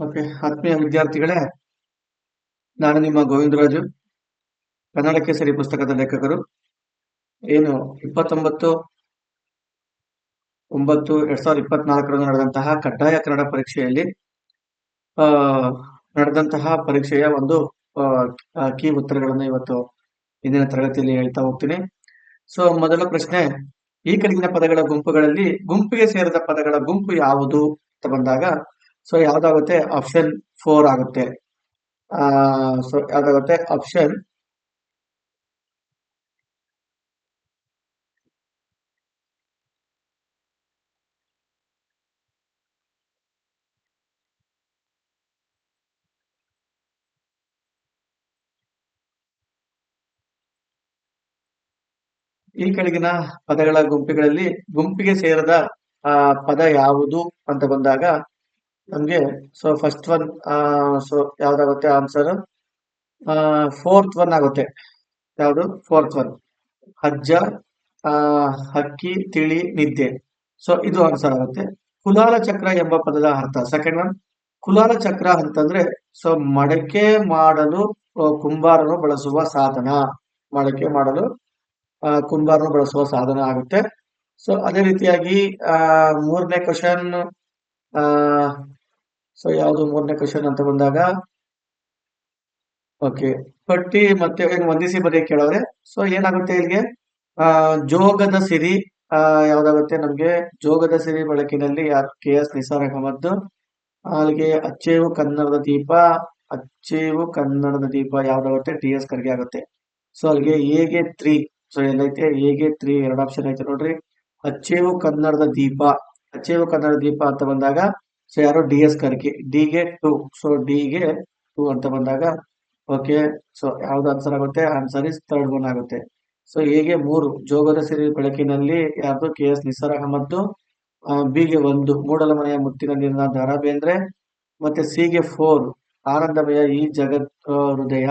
Okay, ಆತ್ಮೀಯ ವಿದ್ಯಾರ್ಥಿಗಳೇ, ನಾನು ನಿಮ್ಮ ಗೋವಿಂದರಾಜು, ಕನ್ನಡ ಕೇಸರಿ ಪುಸ್ತಕದ ಲೇಖಕರು. ಏನು 29/9/2024 ನಡೆದಂತಹ ಕಡ್ಡಾಯ ಕನ್ನಡ ಪರೀಕ್ಷೆಯಲ್ಲಿ ಆ, ನಡೆದಂತಹ ಪರೀಕ್ಷೆಯ ಒಂದು ಕೀ ಉತ್ತರಗಳನ್ನು ಇವತ್ತು ಇಂದಿನ ತರಗತಿಯಲ್ಲಿ ಹೇಳ್ತಾ ಹೋಗ್ತೀನಿ. ಸೊ ಮೊದಲ ಪ್ರಶ್ನೆ, ಈ ಕೆಳಗಿನ ಪದಗಳ ಗುಂಪುಗಳಲ್ಲಿ ಗುಂಪಿಗೆ ಸೇರಿದ ಪದಗಳ ಗುಂಪು ಯಾವುದು ಅಂತ ಬಂದಾಗ ಸೊ ಯಾವ್ದಾಗುತ್ತೆ? ಆಪ್ಷನ್ 4 ಆಗುತ್ತೆ. ಸೊ ಯಾವ್ದಾಗುತ್ತೆ? ಆಪ್ಷನ್ ಈ ಕೆಳಗಿನ ಪದಗಳ ಗುಂಪುಗಳಲ್ಲಿ ಗುಂಪಿಗೆ ಸೇರದ ಪದ ಯಾವುದು ಅಂತ ಬಂದಾಗ ನಮ್ಗೆ ಸೊ ಫಸ್ಟ್ ಒನ್ ಸೊ ಯಾವ್ದಾಗುತ್ತೆ? ಆನ್ಸರ್ 4th ಒನ್ ಆಗುತ್ತೆ. ಯಾವುದು? 4th one. ಅಜ್ಜ, ಹಕ್ಕಿ, ತಿಳಿ, ನಿದ್ದೆ. ಸೊ ಇದು ಆನ್ಸರ್ ಆಗುತ್ತೆ. ಕುಲಾಲ ಚಕ್ರ ಎಂಬ ಪದದ ಅರ್ಥ. ಸೆಕೆಂಡ್ ಒನ್, ಕುಲಾಲ ಚಕ್ರ ಅಂತಂದ್ರೆ ಸೊ ಮಡಕೆ ಮಾಡಲು ಕುಂಬಾರನು ಬಳಸುವ ಸಾಧನ. ಮಡಕೆ ಮಾಡಲು ಕುಂಬಾರನು ಬಳಸುವ ಸಾಧನ ಆಗುತ್ತೆ. ಸೊ ಅದೇ ರೀತಿಯಾಗಿ ಮೂರನೇ ಕ್ವಶನ್. ಸೊ ಯಾವುದು ಮೂರನೇ ಕ್ವಶನ್ ಅಂತ ಬಂದಾಗ ಓಕೆ, ಪಟ್ಟಿ ಮತ್ತೆ ಏನು ಹೊಂದಿಸಿ ಬರೀ ಕೇಳೋರೆ. ಸೊ ಏನಾಗುತ್ತೆ ಇಲ್ಲಿಗೆ? ಜೋಗದ ಸಿರಿ ಯಾವ್ದಾಗುತ್ತೆ ನಮ್ಗೆ? ಜೋಗದ ಸಿರಿ ಬೆಳಕಿನಲ್ಲಿ ಯಾರು? KS ನಿಸಾರ್ ಅಹಮದ್. ಅಲ್ಲಿಗೆ ಅಚ್ಚೇವು ಕನ್ನಡದ ದೀಪ. ಅಚ್ಚೇವು ಕನ್ನಡದ ದೀಪ ಯಾವ್ದಾಗುತ್ತೆ? TS ಖರ್ಗೆ ಆಗುತ್ತೆ. ಸೊ ಅಲ್ಲಿಗೆ ಎಗೆ 3. ಸೊ ಎಲ್ಲೈತೆ? ಎಗೆ 3 ಎರಡು ಆಪ್ಷನ್ ಐತೆ ನೋಡ್ರಿ. ಅಚ್ಚೇವು ಕನ್ನಡದ ದೀಪ. ಅಚ್ಚೇವು ಕನ್ನಡ ದೀಪ ಅಂತ ಬಂದಾಗ ಸೊ ಯಾರು? DS ಖರ್ಗೆ. ಡಿಗೆ 2. ಸೊ ಡಿಗೆ 2 ಅಂತ ಬಂದಾಗ ಓಕೆ, ಸೊ ಯಾವ್ದು ಆನ್ಸರ್ ಆಗುತ್ತೆ? ಆನ್ಸರ್ ಇಸ್ ಥರ್ಡ್ ಒನ್ ಆಗುತ್ತೆ. ಸೊ ಎಗೆ 3 ಜೋಗದ ಸಿರಿ ಬೆಳಕಿನಲ್ಲಿ ಯಾರ್ದು? KS ನಿಸಾರ್ ಅಹಮದ್. ಬಿಗೆ 1 ಮೂಡಲ ಮನೆಯ ಮುತ್ತಿನ ನೀರಿನ ದ ರಾ ಬೇಂದ್ರೆ. ಮತ್ತೆ ಸಿಗೆ 4 ಆನಂದಮಯ ಈ ಜಗತ್ ಹೃದಯ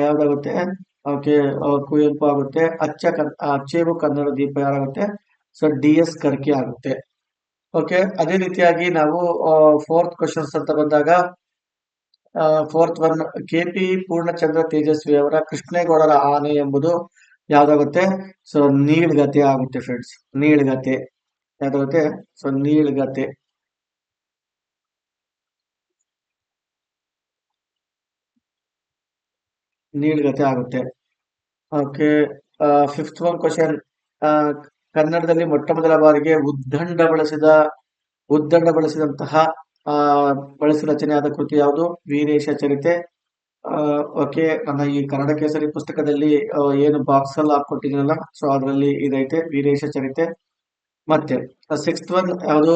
ಯಾವ್ದಾಗುತ್ತೆ? ಓಕೆ, ಕುವೆಂಪು ಆಗುತ್ತೆ. ಅಚ್ಚೇವು ಕನ್ನಡ ದೀಪ ಯಾರಾಗುತ್ತೆ? ಸೊ DS ಖರ್ಗೆ ಆಗುತ್ತೆ. ಓಕೆ, ಅದೇ ರೀತಿಯಾಗಿ ನಾವು 4th ಕ್ವಶನ್ಸ್ ಅಂತ ಬಂದಾಗ 4th one, KP Purnachandra Tejasvi ಅವರ ಕೃಷ್ಣೇಗೌಡರ ಆನೆ ಎಂಬುದು ಯಾವ್ದಾಗುತ್ತೆ? ಸೊ ನೀಳ್ಗತೆ ಆಗುತ್ತೆ ಫ್ರೆಂಡ್ಸ್. ನೀಳ್ಗತೆ ಯಾವ್ದಾಗುತ್ತೆ? ಸೊ ನೀಳ್ಗತೆ. ನೀಳ್ಗತೆ ಆಗುತ್ತೆ. Okay, 5th one question. ಕನ್ನಡದಲ್ಲಿ ಮೊಟ್ಟ ಮೊದಲ ಬಾರಿಗೆ ಉದ್ದಂಡ ಬಳಸಿದಂತಹ ಬಳಸಿ ರಚನೆಯಾದ ಕೃತಿ ಯಾವುದು? ವೀರೇಶ ಚರಿತೆ. ಓಕೆ, ನನ್ನ ಈ ಕನ್ನಡ ಕೇಸರಿ ಪುಸ್ತಕದಲ್ಲಿ ಏನು ಬಾಕ್ಸ್ ಅಲ್ಲಿ ಹಾಕೊಟ್ಟಿದ್ದೀನಲ್ಲ, ಸೊ ಅದರಲ್ಲಿ ಇದೈತೆ ವೀರೇಶ ಚರಿತೆ. ಮತ್ತೆ 6th ಒನ್ ಯಾವುದು?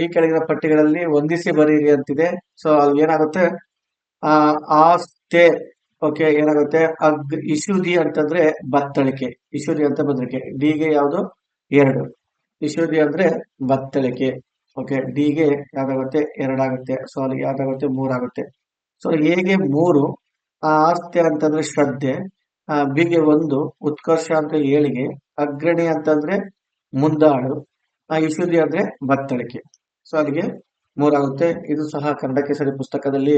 ಈ ಕೆಳಗಿನ ಪಟ್ಟಿಗಳಲ್ಲಿ ಹೊಂದಿಸಿ ಬರೀರಿ ಅಂತಿದೆ. ಸೊ ಅಲ್ಲಿ ಏನಾಗುತ್ತೆ? ಆಸ್ತೆ. ಓಕೆ, ಏನಾಗುತ್ತೆ? ಇಶುದಿ ಅಂತಂದ್ರೆ ಬತ್ತಳಿಕೆ. ಇಶುದಿ ಅಂತ ಬದಲಿಕೆ. ಡಿಗೆ ಯಾವುದು? 2. ಇಶುದಿ ಅಂದ್ರೆ ಬತ್ತಳಿಕೆ. ಓಕೆ, ಡಿಗೆ ಯಾವ್ದಾಗುತ್ತೆ? 2 ಆಗುತ್ತೆ. ಸೊ ಅಲ್ಲಿ ಯಾವ್ದಾಗುತ್ತೆ? 3 ಆಗುತ್ತೆ. ಸೊ ಎಗೆ 3 ಆಸ್ತೆ ಅಂತಂದ್ರೆ ಶ್ರದ್ಧೆ. ಬಿಗೆ 1 ಉತ್ಕರ್ಷ ಅಂದ್ರೆ ಏಳಿಗೆ. ಅಗ್ರಣಿ ಅಂತಂದ್ರೆ ಮುಂದಾಳು. ಇಶುದಿ ಅಂದ್ರೆ ಬತ್ತಳಿಕೆ. ಸೊ ಅಲ್ಲಿಗೆ 3 ಆಗುತ್ತೆ. ಇದು ಸಹ ಕನ್ನಡ ಕೇಸರಿ ಪುಸ್ತಕದಲ್ಲಿ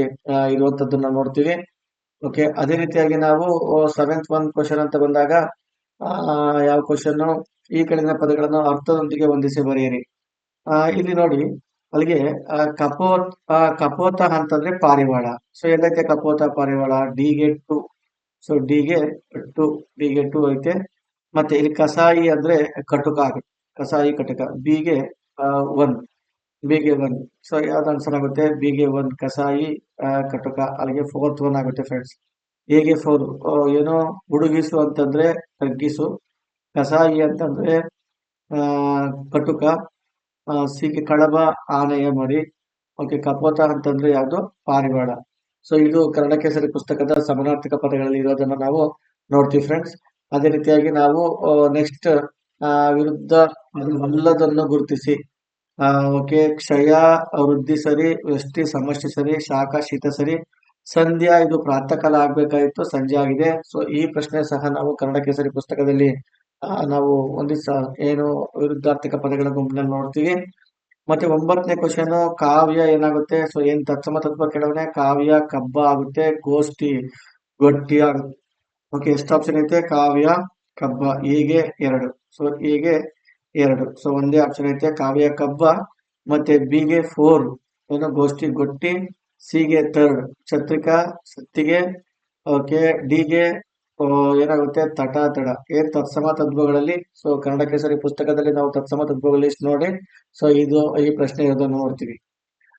ಇರುವಂತದ್ದನ್ನ ನೋಡ್ತೀವಿ. ಓಕೆ, ಅದೇ ರೀತಿಯಾಗಿ ನಾವು 7th ಒನ್ ಕ್ವಶನ್ ಅಂತ ಬಂದಾಗ ಯಾವ ಕ್ವಶನ್? ಈ ಕೆಳಗಿನ ಪದಗಳನ್ನು ಅರ್ಥದೊಂದಿಗೆ ಹೊಂದಿಸಿ ಬರೆಯಿರಿ. ಇಲ್ಲಿ ನೋಡಿ, ಅಲ್ಲಿಗೆ ಕಪೋತ ಅಂತಂದ್ರೆ ಪಾರಿವಾಳ. ಸೊ ಎಲ್ಲೈತೆ ಕಪೋತ ಪಾರಿವಾಳ? ಡಿಗೆ 2. ಸೊ ಡಿಗೆ 2 ಐತೆ. ಮತ್ತೆ ಇಲ್ಲಿ ಕಸಾಯಿ ಅಂದ್ರೆ ಕಟುಕ ಆಗುತ್ತೆ. ಕಸಾಯಿ ಕಟುಕ. ಬಿಗೆ 1. ಸೊ ಯಾವ್ದು ಆನ್ಸರ್ ಆಗುತ್ತೆ? ಬಿಗೆ 1 ಕಸಾಯಿ ಕಟುಕ. ಅಲ್ಲಿಗೆ 4th ಒನ್ ಆಗುತ್ತೆ ಫ್ರೆಂಡ್ಸ್. ಎಗೆ 4 ಏನೋ ಹುಡುಗಿಸು ಅಂತಂದ್ರೆ ತಗ್ಗಿಸು. ಕಸಾಯಿ ಅಂತಂದ್ರೆ ಕಟುಕ. ಸಿಗೆ ಕಳಬ ಆನೆಯ ಮರಿ. ಓಕೆ, ಕಪೋತ ಅಂತಂದ್ರೆ ಯಾವ್ದು? ಪಾರಿವಾಳ. ಸೊ ಇದು ಕನ್ನಡ ಕೇಸರಿ ಪುಸ್ತಕದ ಸಮಾನಾರ್ಥಕ ಪದಗಳಲ್ಲಿ ಇರೋದನ್ನ ನಾವು ನೋಡ್ತೀವಿ ಫ್ರೆಂಡ್ಸ್. ಅದೇ ರೀತಿಯಾಗಿ ನಾವು ನೆಕ್ಸ್ಟ್ ವಿರುದ್ಧ ಅಲ್ಲದನ್ನು ಗುರುತಿಸಿ. ಓಕೆ, ಕ್ಷಯ ವೃದ್ಧಿ ಸರಿ, ವೃಷ್ಟಿ ಸಮಷ್ಟಿ ಸರಿ, ಶಾಖ ಶೀತ ಸರಿ, ಸಂಧ್ಯಾ ಇದು ಪ್ರಾತಃ ಕಾಲ ಆಗ್ಬೇಕಾಗಿತ್ತು, ಸಂಜೆ ಆಗಿದೆ. ಸೊ ಈ ಪ್ರಶ್ನೆ ಸಹ ನಾವು ಕನ್ನಡ ಕೇಸರಿ ಪುಸ್ತಕದಲ್ಲಿ ನಾವು ಏನು ವಿರುದ್ಧಾರ್ಥಕ ಪದಗಳ ಗುಂಪಿನಲ್ಲಿ ನೋಡ್ತೀವಿ. ಮತ್ತೆ 9ನೇ ಕ್ವಶನ್ ಕಾವ್ಯ ಏನಾಗುತ್ತೆ? ಸೊ ಏನ್ ತತ್ಸಮ ತತ್ವ ಕೆಳವನೆ ಕಾವ್ಯ ಕಬ್ಬ ಆಗುತ್ತೆ, ಗೋಷ್ಠಿ ಗೊಟ್ಟಿ ಆಗುತ್ತೆ. ಓಕೆ, ಎಷ್ಟು ಆಪ್ಷನ್ ಐತೆ? ಕಾವ್ಯ ಕಬ್ಬ. ಹೀಗೆ 2. ಸೊ ಹೀಗೆ 2. ಸೊ ಒಂದೇ ಆಪ್ಷನ್ ಐತೆ ಕಾವ್ಯ ಕಬ್ಬ. ಮತ್ತೆ ಬಿಗೆ 4 ಏನು ಗೋಷ್ಠಿ ಗೊಟ್ಟಿ. ಸಿಗೆ 3 ಛತ್ರಿಕಾ ಸತ್ತಿಗೆ. ಓಕೆ, ಡಿಗೆ ಏನಾಗುತ್ತೆ? ತಟ ತಡ. ಏನ್ ತತ್ಸಮ ತದ್ಭವಗಳಲ್ಲಿ. ಸೊ ಕನ್ನಡ ಕೇಸರಿ ಪುಸ್ತಕದಲ್ಲಿ ನಾವು ತತ್ಸಮ ತದ್ಭವಗಳಲ್ಲಿ ನೋಡಿ. ಸೊ ಈ ಪ್ರಶ್ನೆ ಇರೋದನ್ನು ನೋಡ್ತೀವಿ.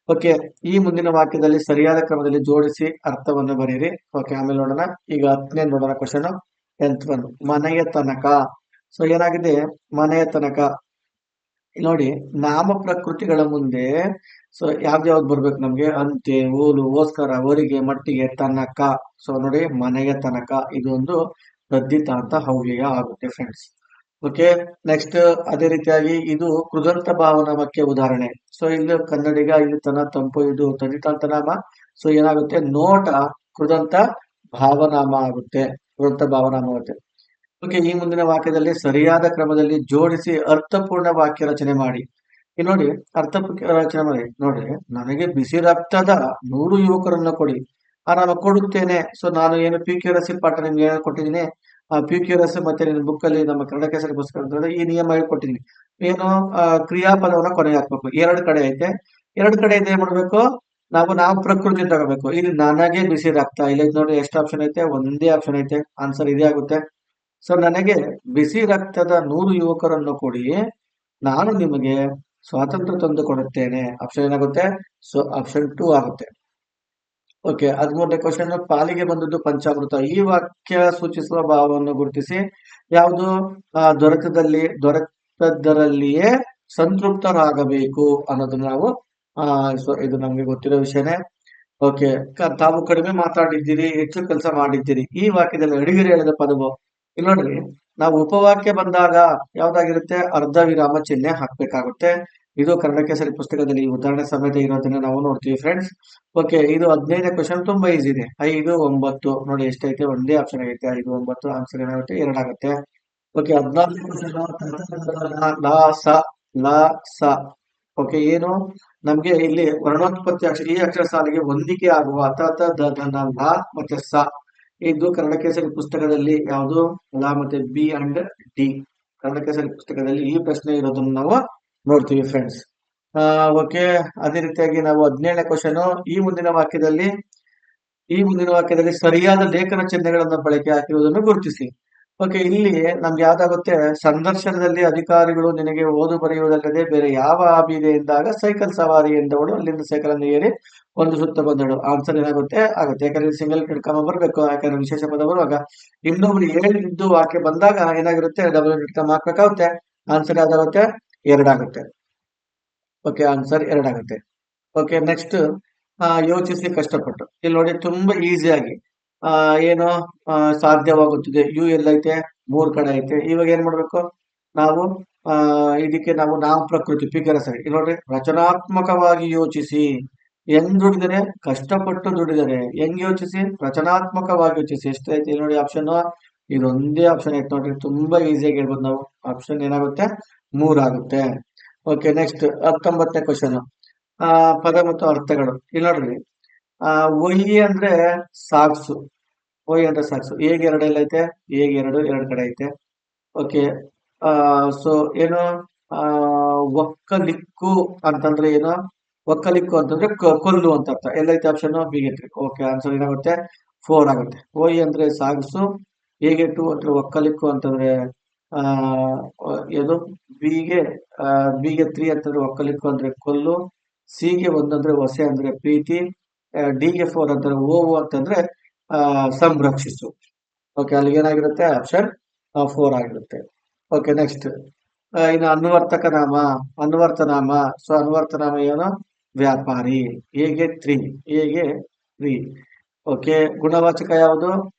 ಓಕೆ, ಈ ಮುಂದಿನ ವಾಕ್ಯದಲ್ಲಿ ಸರಿಯಾದ ಕ್ರಮದಲ್ಲಿ ಜೋಡಿಸಿ ಅರ್ಥವನ್ನು ಬರೀರಿ. ಓಕೆ, ಆಮೇಲೆ ನೋಡೋಣ. ಈಗ 10ನೇ ನೋಡೋಣ ಕ್ವಶನ್. 10th ಒನ್, ಮನೆಯ ತನಕ. ಸೊ ಏನಾಗಿದೆ? ಮನೆಯ ತನಕ. ನೋಡಿ, ನಾಮ ಪ್ರಕೃತಿಗಳ ಮುಂದೆ ಸೊ ಯಾವ್ದು ಬರ್ಬೇಕು ನಮ್ಗೆ? ಅಂತೆ, ಊಲು, ಓಸ್ಕರ, ಹೊರಿಗೆ, ಮಟ್ಟಿಗೆ, ತನಕ. ಸೊ ನೋಡಿ, ಮನೆಯ ತನಕ ಇದು ಒಂದು ರದ್ದಿತಾಂತ ಅವ್ಯಯ ಆಗುತ್ತೆ ಫ್ರೆಂಡ್ಸ್. ಓಕೆ, ನೆಕ್ಸ್ಟ್ ಅದೇ ರೀತಿಯಾಗಿ ಇದು ಕೃದಂತ ಭಾವನಾಮಕ್ಕೆ ಉದಾಹರಣೆ. ಸೊ ಇಲ್ಲಿ ಕನ್ನಡಿಗ, ಇಲ್ಲಿ ತನ ತಂಪು, ಇದು ತದಿತಾಂತ ನಾಮ. ಸೊ ಏನಾಗುತ್ತೆ? ನೋಟ ಕೃದಂತ ಭಾವನಾಮ ಆಗುತ್ತೆ. ಕೃದಂತ ಭಾವನಾಮ ಆಗುತ್ತೆ. ಓಕೆ, ಈ ಮುಂದಿನ ವಾಕ್ಯದಲ್ಲಿ ಸರಿಯಾದ ಕ್ರಮದಲ್ಲಿ ಜೋಡಿಸಿ ಅರ್ಥಪೂರ್ಣ ವಾಕ್ಯ ರಚನೆ ಮಾಡಿ. ಇಲ್ಲಿ ನೋಡಿ, ರಚನೆ ಮಾಡಿ. ನೋಡಿ, ನನಗೆ ಬಿಸಿ ರಕ್ತದ 100 ಯುವಕರನ್ನ ಕೊಡಿ. ನಾನು ಕೊಡುತ್ತೇನೆ. ಸೊ ನಾನು ಏನು PQRS ಪಾಠ ನಿಮ್ಗೆ ಏನು ಕೊಟ್ಟಿದ್ದೀನಿ, PQRS ಮತ್ತೆ ನಿನ್ನ ಬುಕ್ ಅಲ್ಲಿ ನಮ್ಮ ಕನ್ನಡ ಕೇಸರಿ ಪುಸ್ತಕ ಈ ನಿಯಮ ಹೇಳ್ಕೊಟ್ಟಿದ್ದೀನಿ. ಏನು ಕ್ರಿಯಾಪದವನ್ನ ಕೊನೆಗೆ ಹಾಕ್ಬೇಕು. 2 ಕಡೆ ಐತೆ. 2 ಕಡೆ ಇದೆ, ಏನ್ ಮಾಡ್ಬೇಕು? ನಾವು ಪ್ರಕೃತಿ ತಗೋಬೇಕು. ಇಲ್ಲಿ ನನಗೆ ಬಿಸಿ ರಕ್ತ ಇಲ್ಲ ನೋಡಿ, ಎಷ್ಟು ಆಪ್ಷನ್ ಐತೆ? ಒಂದೇ ಆಪ್ಷನ್ ಐತೆ. ಆನ್ಸರ್ ಇದೇ ಆಗುತ್ತೆ. ಸೊ ನನಗೆ ಬಿಸಿ ರಕ್ತದ 100 ಯುವಕರನ್ನು ಕೊಡಿ, ನಾನು ನಿಮಗೆ ಸ್ವಾತಂತ್ರ್ಯ ತಂದು ಕೊಡುತ್ತೇನೆ. ಆಪ್ಷನ್ ಏನಾಗುತ್ತೆ? ಸೊ ಆಪ್ಷನ್ 2 ಆಗುತ್ತೆ. ಓಕೆ, 13ನೇ ಕ್ವಶನ್, ಪಾಲಿಗೆ ಬಂದದ್ದು ಪಂಚಾಮೃತ. ಈ ವಾಕ್ಯ ಸೂಚಿಸುವ ಭಾವವನ್ನು ಗುರುತಿಸಿ. ಯಾವುದು? ದೊರೆತದ್ದರಲ್ಲಿಯೇ ಸಂತೃಪ್ತರಾಗಬೇಕು ಅನ್ನೋದನ್ನ ನಾವು ಸೊ ಇದು ನಮ್ಗೆ ಗೊತ್ತಿರೋ ವಿಷಯನೇ. ಓಕೆ, ತಾವು ಕಡಿಮೆ ಮಾತಾಡಿದ್ದೀರಿ, ಹೆಚ್ಚು ಕೆಲಸ ಮಾಡಿದ್ದೀರಿ. ಈ ವಾಕ್ಯದಲ್ಲಿ ಅಡಿಗೆರೆ ಹೇಳಿದ ಪದವು. ಇಲ್ಲಿ ನೋಡ್ರಿ, ನಾವು ಉಪವಾಕ್ಯ ಬಂದಾಗ ಯಾವ್ದಾಗಿರುತ್ತೆ? ಅರ್ಧ ವಿರಾಮ ಚಿಹ್ನೆ ಹಾಕ್ಬೇಕಾಗುತ್ತೆ. ಇದು ಕನ್ನಡ ಕೇಸರಿ ಪುಸ್ತಕದಲ್ಲಿ ಉದಾಹರಣೆ ಸಮೇತ ಇರೋದನ್ನ ನಾವು ನೋಡ್ತೀವಿ ಫ್ರೆಂಡ್ಸ್. ಓಕೆ, ಇದು 15ನೇ ಕ್ವಶನ್ ತುಂಬಾ ಈಸಿ ಇದೆ. 5, 9 ನೋಡಿ ಎಷ್ಟೈತೆ? ಒಂದೇ ಆಪ್ಷನ್ ಐತೆ. 5, 9 ಆನ್ಸರ್ ಏನಾಗುತ್ತೆ? 2 ಆಗುತ್ತೆ. ಓಕೆ, 14ನೇ ಕ್ವಶನ್ ಲ ಸ. ಓಕೆ, ಏನು ನಮ್ಗೆ ಇಲ್ಲಿ ವರ್ಣೋತ್ಪತ್ತಿ ಅಕ್ಷರ, ಈ ಅಕ್ಷರ ಸಾಲಿಗೆ ಹೊಂದಿಕೆ ಆಗುವ ಲ ಮತ್ತೆ ಸ. ಇದು ಕನ್ನಡ ಕೇಸರಿ ಪುಸ್ತಕದಲ್ಲಿ ಯಾವುದು? ಲ ಮತ್ತೆ ಬಿ ಅಂಡ್ ಡಿ. ಕನ್ನಡ ಕೇಸರಿ ಪುಸ್ತಕದಲ್ಲಿ ಈ ಪ್ರಶ್ನೆ ಇರೋದನ್ನು ನಾವು ನೋಡ್ತೀವಿ ಫ್ರೆಂಡ್ಸ್. ಓಕೆ, ಅದೇ ರೀತಿಯಾಗಿ ನಾವು 17ನೇ ಕ್ವಶನ್, ಈ ಮುಂದಿನ ವಾಕ್ಯದಲ್ಲಿ ಸರಿಯಾದ ಲೇಖನ ಚಿಹ್ನೆಗಳನ್ನ ಬಳಕೆ ಹಾಕಿರುವುದನ್ನು ಗುರುತಿಸಿ. ಓಕೆ, ಇಲ್ಲಿ ನಮ್ಗೆ ಯಾವ್ದಾಗುತ್ತೆ? ಸಂದರ್ಶನದಲ್ಲಿ ಅಧಿಕಾರಿಗಳು ನಿನಗೆ ಓದು ಬರೆಯುವುದಲ್ಲದೆ ಬೇರೆ ಯಾವ ಹಾಬಿ ಇದೆ ಎಂದಾಗ ಸೈಕಲ್ ಸವಾರಿ ಎಂದವಳು ಅಲ್ಲಿಂದ ಸೈಕಲ್ ಅನ್ನು ಏರಿ ಒಂದು ಸುತ್ತ ಬಂದಳು. ಆನ್ಸರ್ ಏನಾಗುತ್ತೆ? ಆಗುತ್ತೆ. ಯಾಕಂದ್ರೆ ಸಿಂಗಲ್ ಇಟ್ಕೊಂಬ ಬರ್ಬೇಕು. ಯಾಕಂದ್ರೆ ವಿಶೇಷ ಪದ ಬರುವಾಗ ಇನ್ನೊಬ್ರು ಹೇಳಿದ್ದು ವಾಕ್ಯ ಬಂದಾಗ ಏನಾಗಿರುತ್ತೆ? ಡಬಲ್ ಇಟ್ಕೊಂಬ ಹಾಕ್ಬೇಕಾಗುತ್ತೆ. ಆನ್ಸರ್ ಯಾವ್ದಾಗುತ್ತೆ? 2 ಆಗುತ್ತೆ. ಓಕೆ, ಆನ್ಸರ್ 2 ಆಗುತ್ತೆ. ಓಕೆ, ನೆಕ್ಸ್ಟ್ ಯೋಚಿಸಿ ಕಷ್ಟಪಟ್ಟು. ಇಲ್ಲಿ ನೋಡಿ, ತುಂಬಾ ಈಸಿಯಾಗಿ ಏನು ಸಾಧ್ಯವಾಗುತ್ತದೆ. ಯು ಎಲ್ಲೈತೆ? 3 ಕಡೆ ಐತೆ. ಇವಾಗ ಏನ್ ಮಾಡ್ಬೇಕು ನಾವು? ಇದಕ್ಕೆ ನಾವು ಪ್ರಕೃತಿ PQRS. ಇಲ್ಲಿ ನೋಡ್ರಿ, ರಚನಾತ್ಮಕವಾಗಿ ಯೋಚಿಸಿ. ಹೆಂಗ್ ದುಡಿದರೆ? ಕಷ್ಟಪಟ್ಟು ದುಡಿದರೆ. ಹೆಂಗ್ ಯೋಚಿಸಿ? ರಚನಾತ್ಮಕವಾಗಿ ಯೋಚಿಸಿ. ಎಷ್ಟೈತೆ? ಇಲ್ಲಿ ನೋಡಿ, ಆಪ್ಷನ್ ಇದೊಂದೇ ಆಪ್ಷನ್ ಐತೆ ನೋಡ್ರಿ. ತುಂಬಾ ಈಸಿಯಾಗಿ ಹೇಳ್ಬೋದು ನಾವು. ಆಪ್ಷನ್ ಏನಾಗುತ್ತೆ? 3 ಆಗುತ್ತೆ. ಓಕೆ, ನೆಕ್ಸ್ಟ್ 19ನೇ ಕ್ವಶನ್, ಪದ ಮತ್ತು ಅರ್ಥಗಳು. ಇಲ್ಲಿ ನೋಡ್ರಿ, ಒಯ್ಯಿ ಅಂದ್ರೆ ಸಾಗ್ಸು. ಒಯ್ಯಿ ಅಂದ್ರೆ ಸಾಗ್ಸು. ಹೇಗೆ 2 ಎಲ್ಲ ಐತೆ? ಹೇಗೆ 2 ಕಡೆ ಐತೆ. ಓಕೆ, ಸೊ ಏನು ಒಕ್ಕಲಿಕ್ಕು ಅಂತಂದ್ರೆ ಏನು? ಒಕ್ಕಲಿಕ್ಕು ಅಂತಂದ್ರೆ ಕೊಲ್ಲು ಅಂತ ಅರ್ಥ. ಎಲ್ಲೈತೆ ಆಪ್ಷನ್? ಬಿಗೆ 3. ಓಕೆ, ಆನ್ಸರ್ ಏನಾಗುತ್ತೆ? 4 ಆಗುತ್ತೆ. ಒಯ್ಯಿ ಅಂದ್ರೆ ಸಾಗ್ಸು. ಹೇಗೆ 2 ಅಂದ್ರೆ ಒಕ್ಕಲಿಕ್ಕು ಅಂತಂದ್ರೆ ಏನು? ಬಿಗೆ 3 ಅಂತಂದ್ರೆ ಒಕ್ಕಲಿಕ್ಕು ಅಂದ್ರೆ ಕೊಲ್ಲು. ಸಿಗೆ 1 ಅಂದ್ರೆ ಹೊಸೆ ಅಂದ್ರೆ ಪ್ರೀತಿ. ಡಿಗೆ 4 ಅಂತಂದ್ರೆ ಓವು ಅಂತಂದ್ರೆ ಸಂರಕ್ಷಿಸು. ಓಕೆ, ಅಲ್ಲಿಗೆ ಏನಾಗಿರುತ್ತೆ? ಆಪ್ಷನ್ 4 ಆಗಿರುತ್ತೆ. ಓಕೆ, ನೆಕ್ಸ್ಟ್ ಇನ್ನು ಅನ್ವರ್ತಕ ನಾಮ, ಅನ್ವರ್ತನಾಮ. ಸೊ ಅನ್ವರ್ತನಾಮ ಏನು? ವ್ಯಾಪಾರಿ. ಹೇಗೆ 3. ಹೇಗೆ 3. ಓಕೆ, ಗುಣವಾಚಕ ಯಾವುದು?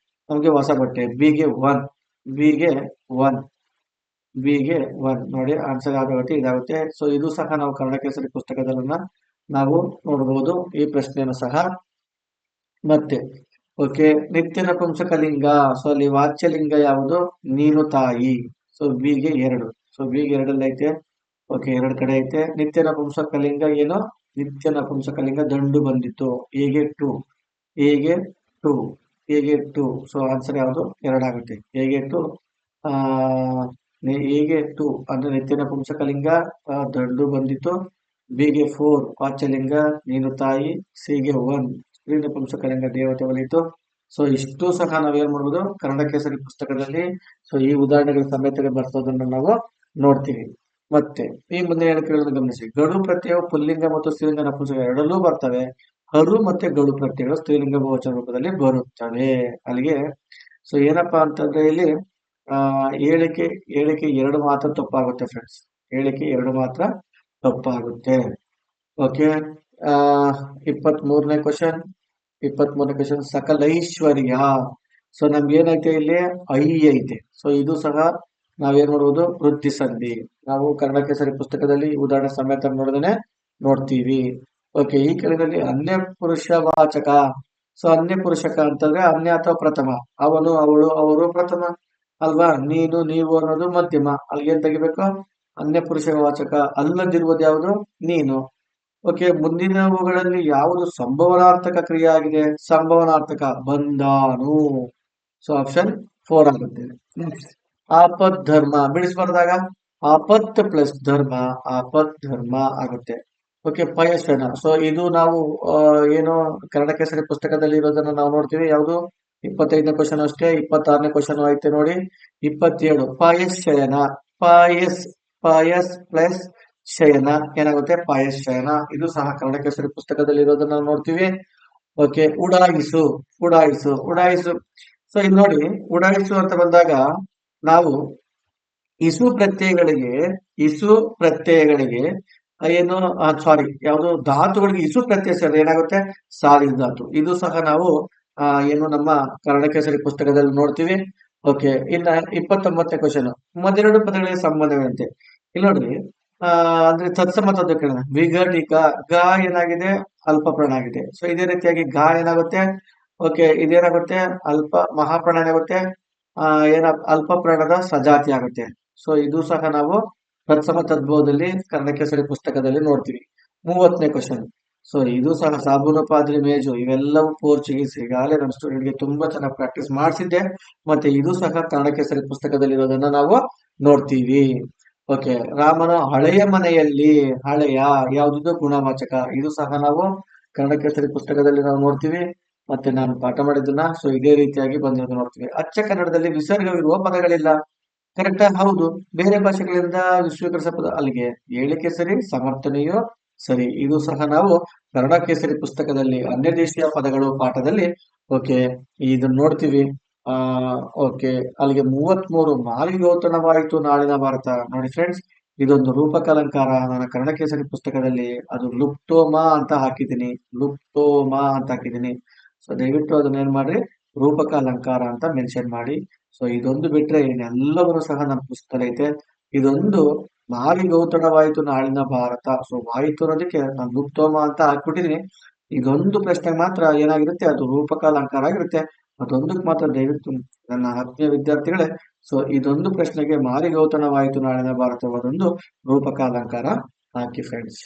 ನಮ್ಗೆ ಹೊಸ ಬಟ್ಟೆ. ಬಿಗೆ 1. ಬಿಗೆ 1. ನೋಡಿ, ಆನ್ಸರ್ ಯಾವ್ದಾಗುತ್ತೆ? ಇದಾಗುತ್ತೆ. ಸೊ ಇದು ಸಹ ನಾವು ಕನ್ನಡ ಕೇಸರಿ ಪುಸ್ತಕದಲ್ಲ ನಾವು ನೋಡಬಹುದು ಈ ಪ್ರಶ್ನೆಯನ್ನು ಸಹ. ಮತ್ತೆ ಓಕೆ, ನಿತ್ಯ ನಪುಂಸಕಲಿಂಗ. ಸೊ ಅಲ್ಲಿ ವಾಚ್ಯಲಿಂಗ ಯಾವುದು? ನೀನು ತಾಯಿ. ಸೊ ಬಿಗೆ 2. ಸೊ ಬಿಗೆ 2 ಐತೆ. ಓಕೆ, ಎರಡ್ ಕಡೆ ಐತೆ. ನಿತ್ಯ ನಪುಂಸಕಲಿಂಗ ಏನು? ನಿತ್ಯ ನಪುಂಸಕಲಿಂಗ ದಂಡು ಬಂದಿತ್ತು. ಹೇಗೆ ಟು, ಹೇಗೆ ಟು, ಹೇಗೆ ಟು. ಸೊ ಆನ್ಸರ್ ಯಾವುದು? ಎರಡಾಗುತ್ತೆ. ಹೇಗೆ ಟು, ಆ ಹೇಗೆ ಟು ಅಂದ್ರೆ ನಿತ್ಯ ನಪುಂಸಕಲಿಂಗ ದಂಡು ಬಂದಿತ್ತು. ಬಿಗೆ 4 ವಾಚ್ಯಲಿಂಗ ನೀನು ತಾಯಿ. ಸಿಗೆ 1 ಸ್ತ್ರೀ ನಪುಂಸಕಲಿಂಗ ದೇವತೆ ಒಲಿತು. ಸೊ ಇಷ್ಟು ಸಹ ನಾವೇನ್ ಮಾಡ್ಬೋದು ಕನ್ನಡ ಕೇಸರಿ ಪುಸ್ತಕದಲ್ಲಿ. ಸೊ ಈ ಉದಾಹರಣೆಗಳ ಸಮೇತ ಬರ್ಸೋದನ್ನ ನಾವು ನೋಡ್ತೀವಿ. ಮತ್ತೆ ಈ ಮುಂದೆ ಏನು ಕೇಳೋದು ಗಮನಿಸಿ. ಗಡು ಪ್ರತ್ಯಯವು ಪುಲ್ಲಿಂಗ ಮತ್ತು ಸ್ತ್ರೀಲಿಂಗ ನಪುಂಸಕ ಎರಡಲ್ಲೂ ಬರ್ತವೆ. ಹರು ಮತ್ತೆ ಗಡು ಪ್ರತ್ಯಯಗಳು ಸ್ತ್ರೀಲಿಂಗ ಬಹುವಚನ ರೂಪದಲ್ಲಿ ಬರುತ್ತವೆ. ಅಲ್ಲಿಗೆ ಸೊ ಏನಪ್ಪಾ ಅಂತಂದ್ರೆ ಇಲ್ಲಿ ಹೇಳಿಕೆ ಹೇಳಿಕೆ ಎರಡು ಮಾತ್ರ ತಪ್ಪಾಗುತ್ತೆ ಫ್ರೆಂಡ್ಸ್. ಹೇಳಿಕೆ ಎರಡು ಮಾತ್ರ ತಪ್ಪಾಗುತ್ತೆ. ಓಕೆ, ಆ 23ನೇ ಕ್ವಶನ್. 23ನೇ ಕ್ವಶನ್ ಸಕಲೈಶ್ವರ್ಯ. ಸೊ ನಮ್ಗೆ ಏನೈತೆ ಇಲ್ಲಿ? ಐ ಐತೆ. ಸೊ ಇದು ಸಹ ನಾವೇನ್ ಮಾಡ್ಬೋದು? ವೃದ್ಧಿ ಸಂಧಿ. ನಾವು ಕನ್ನಡ ಕೇಸರಿ ಪುಸ್ತಕದಲ್ಲಿ ಉದಾಹರಣೆ ಸಮೇತ ನೋಡಿದ್ರೆ ನೋಡ್ತೀವಿ. ಓಕೆ, ಈ ಕೆಳಗಡೆ ಅನ್ಯ ಪುರುಷವಾಚಕ. ಸೊ ಅನ್ಯ ಪುರುಷಕ ಅಂತಂದ್ರೆ ಅನ್ಯ ಅಥವಾ ಪ್ರಥಮ. ಅವನು, ಅವಳು, ಅವರು ಪ್ರಥಮ ಅಲ್ವಾ? ನೀನು, ನೀವು ಅನ್ನೋದು ಮಧ್ಯಮ. ಅಲ್ಲಿಗೆ ಏನ್ ತೆಗಿಬೇಕು? ಅನ್ಯ ಪುರುಷವಾಚಕ ಅಲ್ಲದಿರುವುದು ಯಾವುದು? ನೀನು. ಓಕೆ, ಮುಂದಿನವುಗಳಲ್ಲಿ ಯಾವುದು ಸಂಭವನಾರ್ಥಕ ಕ್ರಿಯೆ ಆಗಿದೆ? ಸಂಭವನಾರ್ಥಕ ಬಂದಾನು. ಸೊ ಆಪ್ಷನ್ 4 ಆಗುತ್ತೆ. ನೆಕ್ಸ್ಟ್ ಆಪತ್ ಧರ್ಮ ಬಿಡಿಸ್ಬಾರ್ದಾಗ ಆಪತ್ ಪ್ಲಸ್ ಧರ್ಮ, ಆಪತ್ ಧರ್ಮ ಆಗುತ್ತೆ. ಓಕೆ, ಪಯಸ್ವನ. ಸೊ ಇದು ನಾವು ಏನು ಕನ್ನಡ ಕೇಸರಿ ಪುಸ್ತಕದಲ್ಲಿ ಇರೋದನ್ನ ನಾವು ನೋಡ್ತೀವಿ. ಯಾವುದು? 25ನೇ ಕ್ವಶನ್ ಅಷ್ಟೇ. 26ನೇ ಕ್ವಶನ್ ಐತೆ ನೋಡಿ. 27 ಪಾಯಶ್ಚಯನ. ಪಾಯಸ್, ಪಾಯಸ್ ಪ್ಲಸ್ ಶಯನ ಏನಾಗುತ್ತೆ? ಪಾಯಶ್ಚಯನ. ಇದು ಸಹ ಕನ್ನಡ ಕೇಸರಿ ಪುಸ್ತಕದಲ್ಲಿ ಇರೋದನ್ನ ನಾವು ನೋಡ್ತೀವಿ. ಓಕೆ, ಉಡಾಯಿಸು, ಉಡಾಯಿಸು, ಉಡಾಯಿಸು. ಸೊ ಇಲ್ಲಿ ನೋಡಿ, ಉಡಾಯಿಸು ಅಂತ ಬಂದಾಗ ನಾವು ಇಸು ಪ್ರತ್ಯಯಗಳಿಗೆ, ಇಸು ಪ್ರತ್ಯಯಗಳಿಗೆ ಏನು ಸಾರಿ ಯಾವುದು ಧಾತುಗಳಿಗೆ ಇಸು ಪ್ರತ್ಯಯ ಸೇರಿದ್ರೆ ಏನಾಗುತ್ತೆ? ಸಾಲಿನ ಧಾತು. ಇದು ಸಹ ನಾವು ಏನು ನಮ್ಮ ಕನ್ನಡ ಕೇಸರಿ ಪುಸ್ತಕದಲ್ಲಿ ನೋಡ್ತೀವಿ. ಓಕೆ, ಇನ್ನ 29ನೇ ಕ್ವಶನ್. ಮೊದಲೆರಡು ಪದಗಳಿಗೆ ಸಂಬಂಧವಿರುತ್ತೆ. ಇಲ್ಲಿ ನೋಡ್ರಿ, ಅಂದ್ರೆ ತತ್ಸಮ ತದ್ವಿಕರಣ. ವಿಘಟಿಕ ಗ ಏನಾಗಿದೆ? ಅಲ್ಪ ಪ್ರಾಣ ಆಗಿದೆ. ಸೊ ಇದೇ ರೀತಿಯಾಗಿ ಗ ಏನಾಗುತ್ತೆ? ಓಕೆ, ಇದೇನಾಗುತ್ತೆ? ಅಲ್ಪ ಮಹಾಪ್ರಾಣ ಏನಾಗುತ್ತೆ? ಏನ ಅಲ್ಪ ಪ್ರಾಣದ ಸಜಾತಿ ಆಗುತ್ತೆ. ಸೊ ಇದು ಸಹ ನಾವು ತತ್ಸಮ ತದ್ಭವದಲ್ಲಿ ಕನ್ನಡ ಕೇಸರಿ ಪುಸ್ತಕದಲ್ಲಿ ನೋಡ್ತೀವಿ. 30ನೇ ಕ್ವಶನ್. ಸೊ ಇದು ಸಹ ಸಾಬೂನು, ಪಾತ್ರೆ, ಮೇಜು ಇವೆಲ್ಲವೂ ಪೋರ್ಚುಗೀಸ್. ಈಗಾಗಲೇ ನನ್ನ ಸ್ಟೂಡೆಂಟ್ಗೆ ತುಂಬಾ ಚೆನ್ನಾಗಿ ಪ್ರಾಕ್ಟೀಸ್ ಮಾಡಿಸಿದ್ದೆ. ಮತ್ತೆ ಇದು ಸಹ ಕನ್ನಡ ಕೇಸರಿ ಪುಸ್ತಕದಲ್ಲಿ ಇರೋದನ್ನ ನಾವು ನೋಡ್ತೀವಿ. ಓಕೆ, ರಾಮನ ಹಳೆಯ ಮನೆಯಲ್ಲಿ. ಹಳೆಯ ಯಾವ್ದು? ಗುಣವಾಚಕ. ಇದು ಸಹ ನಾವು ಕನ್ನಡ ಕೇಸರಿ ಪುಸ್ತಕದಲ್ಲಿ ನಾವು ನೋಡ್ತೀವಿ. ಮತ್ತೆ ನಾನು ಪಾಠ ಮಾಡಿದ್ದನ್ನ ಸೊ ಇದೇ ರೀತಿಯಾಗಿ ಬಂದಿರೋದು ನೋಡ್ತೀವಿ. ಅಚ್ಚ ಕನ್ನಡದಲ್ಲಿ ವಿಸರ್ಗವಿರುವ ಪದಗಳಿಲ್ಲ. ಕರೆಕ್ಟಾ? ಹೌದು. ಬೇರೆ ಭಾಷೆಗಳಿಂದ ಸ್ವೀಕರಿಸ ಪದ. ಅಲ್ಲಿಗೆ ಹೇಳಿಕೆ ಸರಿ, ಸಮರ್ಥನೆಯು ಸರಿ. ಇದು ಸಹ ನಾವು ಕನ್ನಡ ಕೇಸರಿ ಪುಸ್ತಕದಲ್ಲಿ ಅನ್ಯ ದೇಶೀಯ ಪದಗಳು ಪಾಠದಲ್ಲಿ ಓಕೆ ಇದನ್ನ ನೋಡ್ತೀವಿ. ಆ ಓಕೆ, ಅಲ್ಲಿಗೆ 33 ಮಾರಿಗೋತನವಾಯಿತು ನಾಳಿನ ಭಾರತ. ನೋಡಿ ಫ್ರೆಂಡ್ಸ್, ಇದೊಂದು ರೂಪಕಾಲಂಕಾರ. ನನ್ನ ಕನ್ನಡ ಕೇಸರಿ ಪುಸ್ತಕದಲ್ಲಿ ಅದು ಲುಪ್ತೋಮಾ ಅಂತ ಹಾಕಿದ್ದೀನಿ. ಲುಪ್ತೋಮಾ ಅಂತ ಹಾಕಿದ್ದೀನಿ. ಸೊ ದಯವಿಟ್ಟು ಅದನ್ನ ಏನ್ ಮಾಡ್ರಿ? ರೂಪಕ ಅಲಂಕಾರ ಅಂತ ಮೆನ್ಷನ್ ಮಾಡಿ. ಸೊ ಇದೊಂದು ಬಿಟ್ರೆ ಇನ್ನೆಲ್ಲವೂ ಸಹ ನನ್ನ ಪುಸ್ತಕ ಐತೆ. ಇದೊಂದು ಮಾರಿಗೌತಣವಾಯಿತು ನಾಳಿನ ಭಾರತ. ಸೊ ವಾಯಿತು ಅನ್ನೋದಕ್ಕೆ ನಾನು ಲುಪ್ತೋಮ ಅಂತ ಹಾಕ್ಬಿಟ್ಟಿದೀನಿ. ಇದೊಂದು ಪ್ರಶ್ನೆ ಮಾತ್ರ ಏನಾಗಿರುತ್ತೆ? ಅದು ರೂಪಕ ಅಲಂಕಾರ ಆಗಿರುತ್ತೆ. ಅದೊಂದಕ್ಕೆ ಮಾತ್ರ ದಯವಿಟ್ಟು ನನ್ನ ಆತ್ಮೀಯ ವಿದ್ಯಾರ್ಥಿಗಳೇ, ಸೊ ಇದೊಂದು ಪ್ರಶ್ನೆಗೆ ಮಾರಿಗೌತಣವಾಯಿತು ನಾಳಿನ ಭಾರತವಾದೊಂದು ರೂಪಕ ಅಲಂಕಾರ ಹಾಕಿ friends.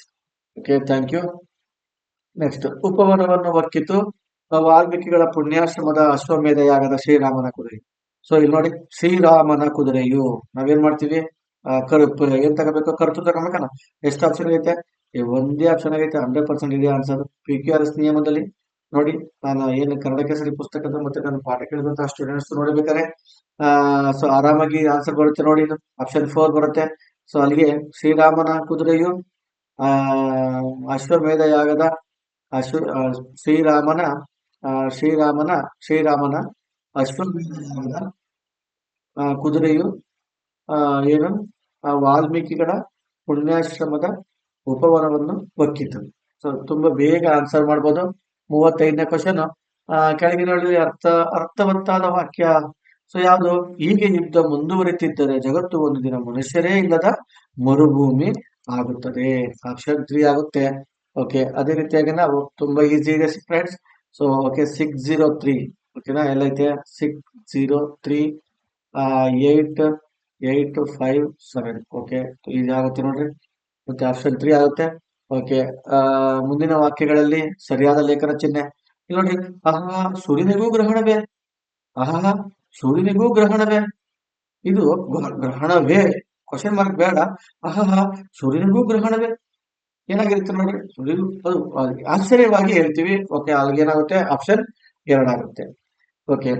Okay, thank you. Next ಉಪವನವನ್ನು ಒಕ್ಕಿತು ವಾಲ್ಮೀಕಿಗಳ ಪುಣ್ಯಾಶ್ರಮದ ಅಶ್ವಮೇಧ ಯಾಗದ ಶ್ರೀರಾಮನ ಕುದುರೆ. ಸೊ ಇಲ್ಲಿ ನೋಡಿ, ಶ್ರೀರಾಮನ ಕುದುರೆಯು ನಾವೇನ್ ಮಾಡ್ತೀವಿ? ಕರುಪು ಏನ್ ತಗೋಬೇಕು? ಕರ್ತೃ ತಗೋಬೇಕಲ್ಲ. ಎಷ್ಟು ಆಪ್ಷನ್ ಐತೆ? ಒಂದೇ ಆಪ್ಷನ್ ಆಗೈತೆ. 100% ಇದೆ ಆನ್ಸರ್. PQRS ನಿಯಮದಲ್ಲಿ ನೋಡಿ, ನಾನು ಏನು ಕನ್ನಡ ಕೇಸರಿ ಪುಸ್ತಕದ ಮತ್ತೆ ನಾನು ಪಾಠ ಕೇಳಿದಂತಹ ಸ್ಟೂಡೆಂಟ್ಸ್ ನೋಡ್ಬೇಕಾದ್ರೆ ಸೊ ಆರಾಮಾಗಿ ಆನ್ಸರ್ ಬರುತ್ತೆ ನೋಡಿ. ಇದು ಆಪ್ಷನ್ 4 ಬರುತ್ತೆ. ಸೊ ಅಲ್ಲಿಗೆ ಶ್ರೀರಾಮನ ಕುದುರೆಯು ಅಶ್ವಮೇಧ ಯಾಗದ ಶ್ರೀರಾಮನ ಶ್ರೀರಾಮನ ಅಶ್ವಮೇಧ ಯಾಗದ ಕುದುರೆಯು ಏನು ವಾಲ್ಮೀಕಿಗಳ ಪುಣ್ಯಾಶ್ರಮದ ಉಪವನವನ್ನು ಒಕ್ಕಿತು. ಸೊ ತುಂಬಾ ಬೇಗ ಆನ್ಸರ್ ಮಾಡ್ಬೋದು. 35ನೇ ಕ್ವಶನ್. ಕೆಳಗಿನಲ್ಲಿ ಅರ್ಥವತ್ತಾದ ವಾಕ್ಯ. ಸೊ ಯಾವುದು? ಹೀಗೆ ಯುದ್ಧ ಮುಂದುವರಿತಿದ್ದರೆ ಜಗತ್ತು ಒಂದು ದಿನ ಮನುಷ್ಯರೇ ಇಲ್ಲದ ಮರುಭೂಮಿ ಆಗುತ್ತದೆ. ಆಪ್ಷನ್ 3 ಆಗುತ್ತೆ. ಓಕೆ, ಅದೇ ರೀತಿಯಾಗಿ ನಾವು ತುಂಬಾ ಈಸಿ ಇದೆ ಫ್ರೆಂಡ್ಸ್. ಸೊ ಓಕೆ, 603 ಓಕೆನಾ? ಎಲ್ಲೈತೆ? 603 8 857 ಓಕೆ, ಇದಾಗುತ್ತೆ ನೋಡ್ರಿ. ಮತ್ತೆ ಆಪ್ಷನ್ 3 ಆಗುತ್ತೆ. ಓಕೆ. ಮುಂದಿನ ವಾಕ್ಯಗಳಲ್ಲಿ ಸರಿಯಾದ ಲೇಖನ ಚಿಹ್ನೆ ಇಲ್ಲಿ ನೋಡ್ರಿ. ಆಹಾ, ಸೂರ್ಯನಿಗೂ ಗ್ರಹಣವೇ. ಆಹಾ, ಸೂರ್ಯನಿಗೂ ಗ್ರಹಣವೇ. ಇದು ಗ್ರಹಣವೇ ಕ್ವಶನ್ ಮಾರ್ಕ್ ಬೇಡ. ಆಹಾ, ಸೂರ್ಯನಿಗೂ ಗ್ರಹಣವೇ ಏನಾಗಿರುತ್ತೆ ನೋಡ್ರಿ. ಸೂರ್ಯನಿಗೂ ಅದು ಆಶ್ಚರ್ಯವಾಗಿ ಹೇಳ್ತೀವಿ. ಓಕೆ, ಅಲ್ಲಿಗೆ ಏನಾಗುತ್ತೆ ಆಪ್ಷನ್ 2 ಆಗುತ್ತೆ. ಓಕೆ.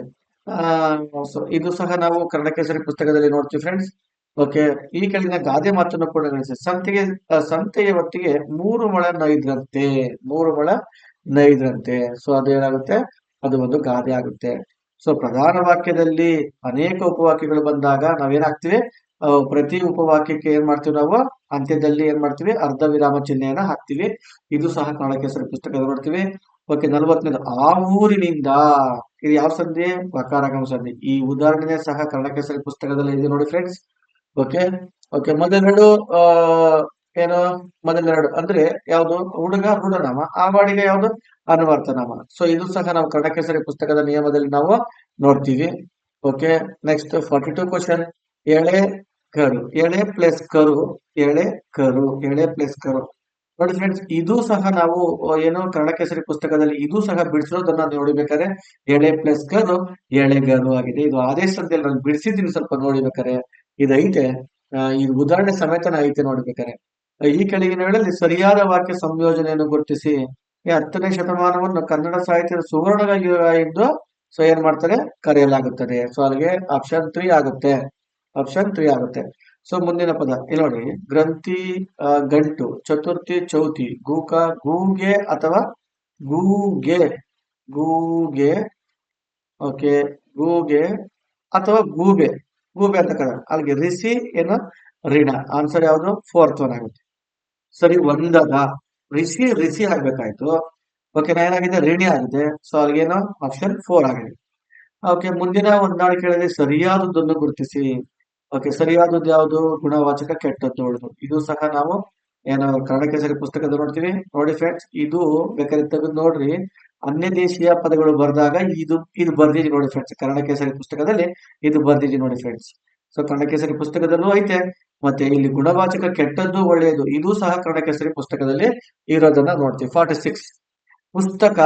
ಸೊ ಇದು ಸಹ ನಾವು ಕನ್ನಡ ಕೇಸರಿ ಪುಸ್ತಕದಲ್ಲಿ ನೋಡ್ತೀವಿ ಫ್ರೆಂಡ್ಸ್. ಓಕೆ. ಈ ಕೆಳಗಿನ ಗಾದೆ ಮಾತನ್ನು ಕೂಡ ಗಮನಿಸಿ. ಸಂತೆಯ ಹೊತ್ತಿಗೆ 3 ಮೊಳ ನೈದ್ರಂತೆ. 3 ಮೊಳ ನೈದ್ರಂತೆ. ಸೊ ಅದು ಏನಾಗುತ್ತೆ, ಅದು ಒಂದು ಗಾದೆ ಆಗುತ್ತೆ. ಸೊ ಪ್ರಧಾನ ವಾಕ್ಯದಲ್ಲಿ ಅನೇಕ ಉಪವಾಕ್ಯಗಳು ಬಂದಾಗ ನಾವೇನಾಗ್ತೀವಿ, ಪ್ರತಿ ಉಪವಾಕ್ಯಕ್ಕೆ ಏನ್ ಮಾಡ್ತೀವಿ ನಾವು, ಅಂತ್ಯದಲ್ಲಿ ಏನ್ ಮಾಡ್ತೀವಿ, ಅರ್ಧ ವಿರಾಮ ಚಿಹ್ನೆಯನ್ನ ಹಾಕ್ತಿವಿ. ಇದು ಸಹ ಕನ್ನಡ ಕೇಸರಿ ಪುಸ್ತಕದಲ್ಲಿ ನೋಡ್ತೀವಿ. ಓಕೆ. 40ನೇದು ಆ ಊರಿನಿಂದ. ಇದು ಯಾವ ಸಂಧಿ, ವಕಾರಗಮ ಸಂಧಿ. ಈ ಉದಾಹರಣೆ ಸಹ ಕನ್ನಡ ಕೇಸರಿ ಪುಸ್ತಕದಲ್ಲಿ ಇದೆ ನೋಡಿ ಫ್ರೆಂಡ್ಸ್. ಓಕೆ. ಓಕೆ. ಮೊದಲೆರಡು ಏನು, ಮೊದಲೆರಡು ಅಂದ್ರೆ ಯಾವುದು, ಹುಡುಗ ರೂಢನಾಮ, ಆ ಬಾಡಿಗೆ ಯಾವುದು, ಅನ್ವರ್ಥನಾಮ. ಸೊ ಇದು ಸಹ ನಾವು ಕನ್ನಡ ಕೇಸರಿ ಪುಸ್ತಕದ ನಿಯಮದಲ್ಲಿ ನಾವು ನೋಡ್ತೀವಿ. ಓಕೆ. Next 42 question. ಎಳೆ ಕರು, ಎಳೆ ಪ್ಲಸ್ ಕರು, ಎಳೆ ಕರು, ಎಳೆ ಪ್ಲಸ್ ಕರು. ನೋಡಿ ಫ್ರೆಂಡ್ಸ್, ಇದು ಸಹ ನಾವು ಏನು ಕನ್ನಡ ಕೇಸರಿ ಪುಸ್ತಕದಲ್ಲಿ ಇದು ಸಹ ಬಿಡಿಸಿರೋದನ್ನ ನೋಡಿಬೇಕಾದ್ರೆ ಎಳೆ ಪ್ಲಸ್ ಕರು ಎಳೆಗರು ಆಗಿದೆ. ಇದು ಆದೇಶ ಸಂಖ್ಯೆಯಲ್ಲಿ ನಾನು ಬಿಡಿಸಿದ್ದೀನಿ, ಸ್ವಲ್ಪ ನೋಡಿಬೇಕಾರೆ ಇದೈತೆ. ಇದು ಉದಾಹರಣೆ ಸಮೇತನ ಐತೆ ನೋಡ್ಬೇಕಾರೆ. ಈ ಕೆಳಗಿನ ವೇಳೆಯಲ್ಲಿ ಸರಿಯಾದ ವಾಕ್ಯ ಸಂಯೋಜನೆಯನ್ನು ಗುರುತಿಸಿ. ಈ 10ನೇ ಶತಮಾನವನ್ನು ಕನ್ನಡ ಸಾಹಿತ್ಯದ ಸುವರ್ಣ ಯುಗ ಎಂದು ಸೊ ಏನ್ ಮಾಡ್ತಾರೆ, ಕರೆಯಲಾಗುತ್ತದೆ. ಸೊ ಅಲ್ಲಿಗೆ ಆಪ್ಷನ್ 3 ಆಗುತ್ತೆ. ಆಪ್ಷನ್ 3 ಆಗುತ್ತೆ. ಸೊ ಮುಂದಿನ ಪದ ಇಲ್ಲಿ ನೋಡಿ. ಗ್ರಂಥಿ, ಗಂಟು, ಚತುರ್ಥಿ, ಚೌತಿ, ಗೂಕ, ಗೂಗೆ ಅಥವಾ ಗೂಗೆ, ಗೂಗೆ. ಓಕೆ. ಗೂಗೆ ಅಥವಾ ಗೂಬೆ, ಗೂಬೆ ಅಂತ ಕರ. ಅಲ್ಲಿಗೆ ರಿಸಿ ಏನು, ಋಣ. ಆನ್ಸರ್ ಯಾವುದು, 4th ಒನ್ ಆಗುತ್ತೆ. ಸರಿ ಒಂದದ. ರಿಸಿ ರಿಸಿ ಆಗ್ಬೇಕಾಯ್ತು. ಓಕೆ. ಏನಾಗಿದೆ, ಋಣಿ ಆಗಿದೆ. ಸೊ ಅಲ್ಲಿಗೇನು ಆಪ್ಷನ್ 4 ಆಗಿದೆ. ಓಕೆ. ಮುಂದಿನ ಹೊಂದಾಣಿಕೆಗಳಲ್ಲಿ ಸರಿಯಾದದ್ದನ್ನು ಗುರುತಿಸಿ. ಓಕೆ. ಸರಿಯಾದದ್ದು ಯಾವುದು, ಗುಣವಾಚಕ, ಕೆಟ್ಟದ್ದು, ಒಳ್ಳೆದು. ಇದು ಸಹ ನಾವು ಏನು ಕನ್ನಡ ಕೇಸರಿ ಪುಸ್ತಕದಲ್ಲಿ ನೋಡ್ತೀವಿ. ನೋಡಿ ಫ್ರೆಂಡ್ಸ್, ಇದು ಬೇಕಾದ್ರೆ ತೆಗೆದು ನೋಡ್ರಿ. ಅನ್ಯ ದೇಶೀಯ ಪದಗಳು ಬರೆದಾಗ ಇದು ಬರ್ದಿದೆ ನೋಡಿ ಫ್ರೆಂಡ್ಸ್. ಕನ್ನಡ ಕೇಸರಿ ಪುಸ್ತಕದಲ್ಲಿ ಇದು ಬರ್ದಿದೆ ನೋಡಿ ಫ್ರೆಂಡ್ಸ್. ಸೊ ಕನ್ನಡ ಕೇಸರಿ ಪುಸ್ತಕದಲ್ಲೂ ಐತೆ. ಮತ್ತೆ ಇಲ್ಲಿ ಗುಣವಾಚಕ ಕೆಟ್ಟದ್ದು ಒಳ್ಳೆಯದು ಇದು ಸಹ ಕನ್ನಡ ಕೇಸರಿ ಪುಸ್ತಕದಲ್ಲಿ ಇರೋದನ್ನ ನೋಡ್ತೀವಿ. 46 ಪುಸ್ತಕ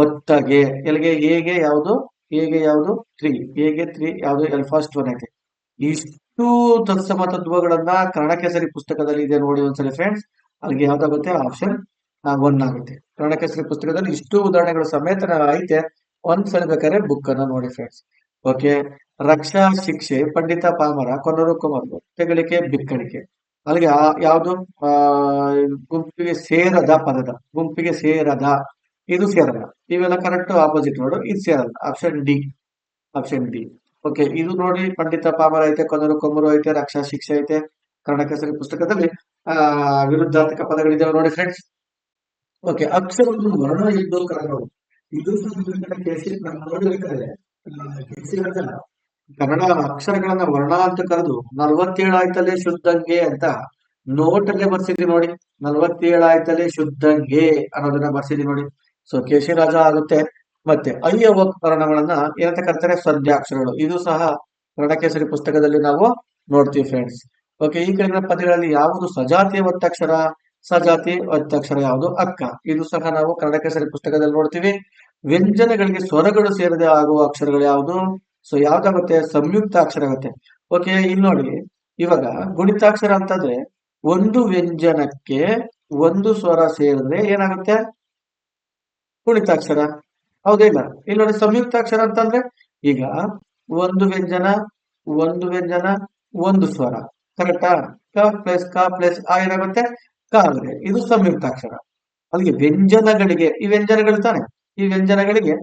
ಒತ್ತಗೆ. ಎಲ್ಲಿಗೆ, ಹೇಗೆ ಯಾವುದು, ಹೇಗೆ ಯಾವುದು 3, ಹೇಗೆ 3 ಯಾವುದು, ಫಸ್ಟ್ ಒನ್ ಐತೆ. ಇಷ್ಟು ತತ್ಸಮ ತತ್ವಗಳನ್ನ ಕನ್ನಡ ಕೇಸರಿ ಪುಸ್ತಕದಲ್ಲಿ ಇದೆ ನೋಡಿ ಒಂದ್ಸರಿ ಫ್ರೆಂಡ್ಸ್. ಅಲ್ಲಿಗೆ ಯಾವ್ದಾಗುತ್ತೆ, ಆಪ್ಷನ್ 1 ಆಗುತ್ತೆ. ಕನ್ನಡ ಕೇಸರಿ ಪುಸ್ತಕದಲ್ಲಿ ಇಷ್ಟು ಉದಾಹರಣೆಗಳು ಸಮೇತ ಐತೆ. ಒಂದ್ಸರಿ ಬೇಕಾದ್ರೆ ಬುಕ್ ಅನ್ನ ನೋಡಿ ಫ್ರೆಂಡ್ಸ್. ಓಕೆ. ರಕ್ಷಾ ಶಿಕ್ಷೆ, ಪಂಡಿತ ಪಾಮರ, ಕೊನರು ಕುಮರು, ತೆಗಳಿಕೆ ಬಿಕ್ಕಳಿಕೆ. ಅಲ್ಲಿಗೆ ಯಾವುದು, ಗುಂಪಿಗೆ ಸೇರದ ಪದದ, ಗುಂಪಿಗೆ ಸೇರದ, ಇದು ಸೇರಲ್ಲ. ಇವೆಲ್ಲ ಕರೆಕ್ಟ್ ಆಪೋಸಿಟ್ ನೋಡು, ಇದು ಸೇರಲ್ಲ. Option D, option D. Okay. ಇದು ನೋಡಿ, ಪಂಡಿತ ಪಾಮರ ಐತೆ, ಕೊನರು ಕೊಮ್ಮರು ಐತೆ, ರಕ್ಷಾ ಶಿಕ್ಷೆ ಐತೆ. ಕನ್ನಡ ಕೇಸರಿ ಪುಸ್ತಕದಲ್ಲಿ ವಿರುದ್ಧಾರ್ಥಕ ಪದಗಳಿದ್ದಾವೆ ನೋಡಿ ಫ್ರೆಂಡ್ಸ್. ಓಕೆ. ಅಕ್ಷರಗಳು ವರ್ಣ ಇದ್ದು ಕನ್ನಡವು ಇದು ನೋಡಬೇಕಾದ್ರೆ ಕನ್ನಡ ಅಕ್ಷರಗಳನ್ನ ವರ್ಣ ಅಂತ ಕರೆದು 47 ಆಯ್ತಲ್ಲೇ ಶುದ್ಧಂಗೆ ಅಂತ ನೋಟಲ್ಲೇ ಬರ್ಸಿದ್ವಿ ನೋಡಿ. 47 ಆಯ್ತಲ್ಲೇ ಶುದ್ಧಂಗೆ ಅನ್ನೋದನ್ನ ಬರ್ಸಿದ್ವಿ ನೋಡಿ. ಸೊ ಕೇಶಿರಾಜ ಆಗುತ್ತೆ. ಮತ್ತೆ ಅಯ್ಯವ ವರ್ಣಗಳನ್ನ ಏನಂತ ಕರ್ತಾರೆ, ಸದ್ಯಾಕ್ಷರಗಳು. ಇದು ಸಹ ಕನ್ನಡ ಕೇಸರಿ ಪುಸ್ತಕದಲ್ಲಿ ನಾವು ನೋಡ್ತೀವಿ ಫ್ರೆಂಡ್ಸ್. ಓಕೆ. ಈ ಕೆಳಗಿನ ಪದಗಳಲ್ಲಿ ಯಾವುದು ಸಜಾತಿಯ ಒತ್ತಕ್ಷರ, ಸಜಾತಿ ಒತ್ತಕ್ಷರ ಯಾವುದು, ಅಕ್ಕ. ಇದು ಸಹ ನಾವು ಕನ್ನಡ ಕೇಸರಿ ಪುಸ್ತಕದಲ್ಲಿ ನೋಡ್ತೀವಿ. ವ್ಯಂಜನಗಳಿಗೆ ಸ್ವರಗಳು ಸೇರದೆ ಆಗುವ ಅಕ್ಷರಗಳು ಯಾವುದು, ಸೊ ಯಾವ್ದಾಗುತ್ತೆ, ಸಂಯುಕ್ತ ಅಕ್ಷರ ಆಗುತ್ತೆ. ಓಕೆ. ಇಲ್ಲಿ ನೋಡಿ, ಇವಾಗ ಗುಣಿತಾಕ್ಷರ ಅಂತಂದ್ರೆ ಒಂದು ವ್ಯಂಜನಕ್ಕೆ ಒಂದು ಸ್ವರ ಸೇರಿದ್ರೆ ಏನಾಗುತ್ತೆ, ಗುಣಿತಾಕ್ಷರ. ಹೌದಿಲ್ಲ. ಇಲ್ಲಿ ನೋಡಿ, ಸಂಯುಕ್ತಾಕ್ಷರ ಅಂತಂದ್ರೆ ಈಗ ಒಂದು ವ್ಯಂಜನ, ಒಂದು ವ್ಯಂಜನ, ಒಂದು ಸ್ವರ. ಕರೆಕ್ಟಾ. ಕ ಪ್ಲಸ್ ಕ ಪ್ಲಸ್ ಆ ಏನಾಗುತ್ತೆ, ಕ ಆಗಿದೆ. ಇದು ಸಂಯುಕ್ತಾಕ್ಷರ. ಅಲ್ಲಿಗೆ ವ್ಯಂಜನಗಳಿಗೆ, ಈ ವ್ಯಂಜನಗಳು ತಾನೆ, ಈ ವ್ಯಂಜನಗಳಿಗೆ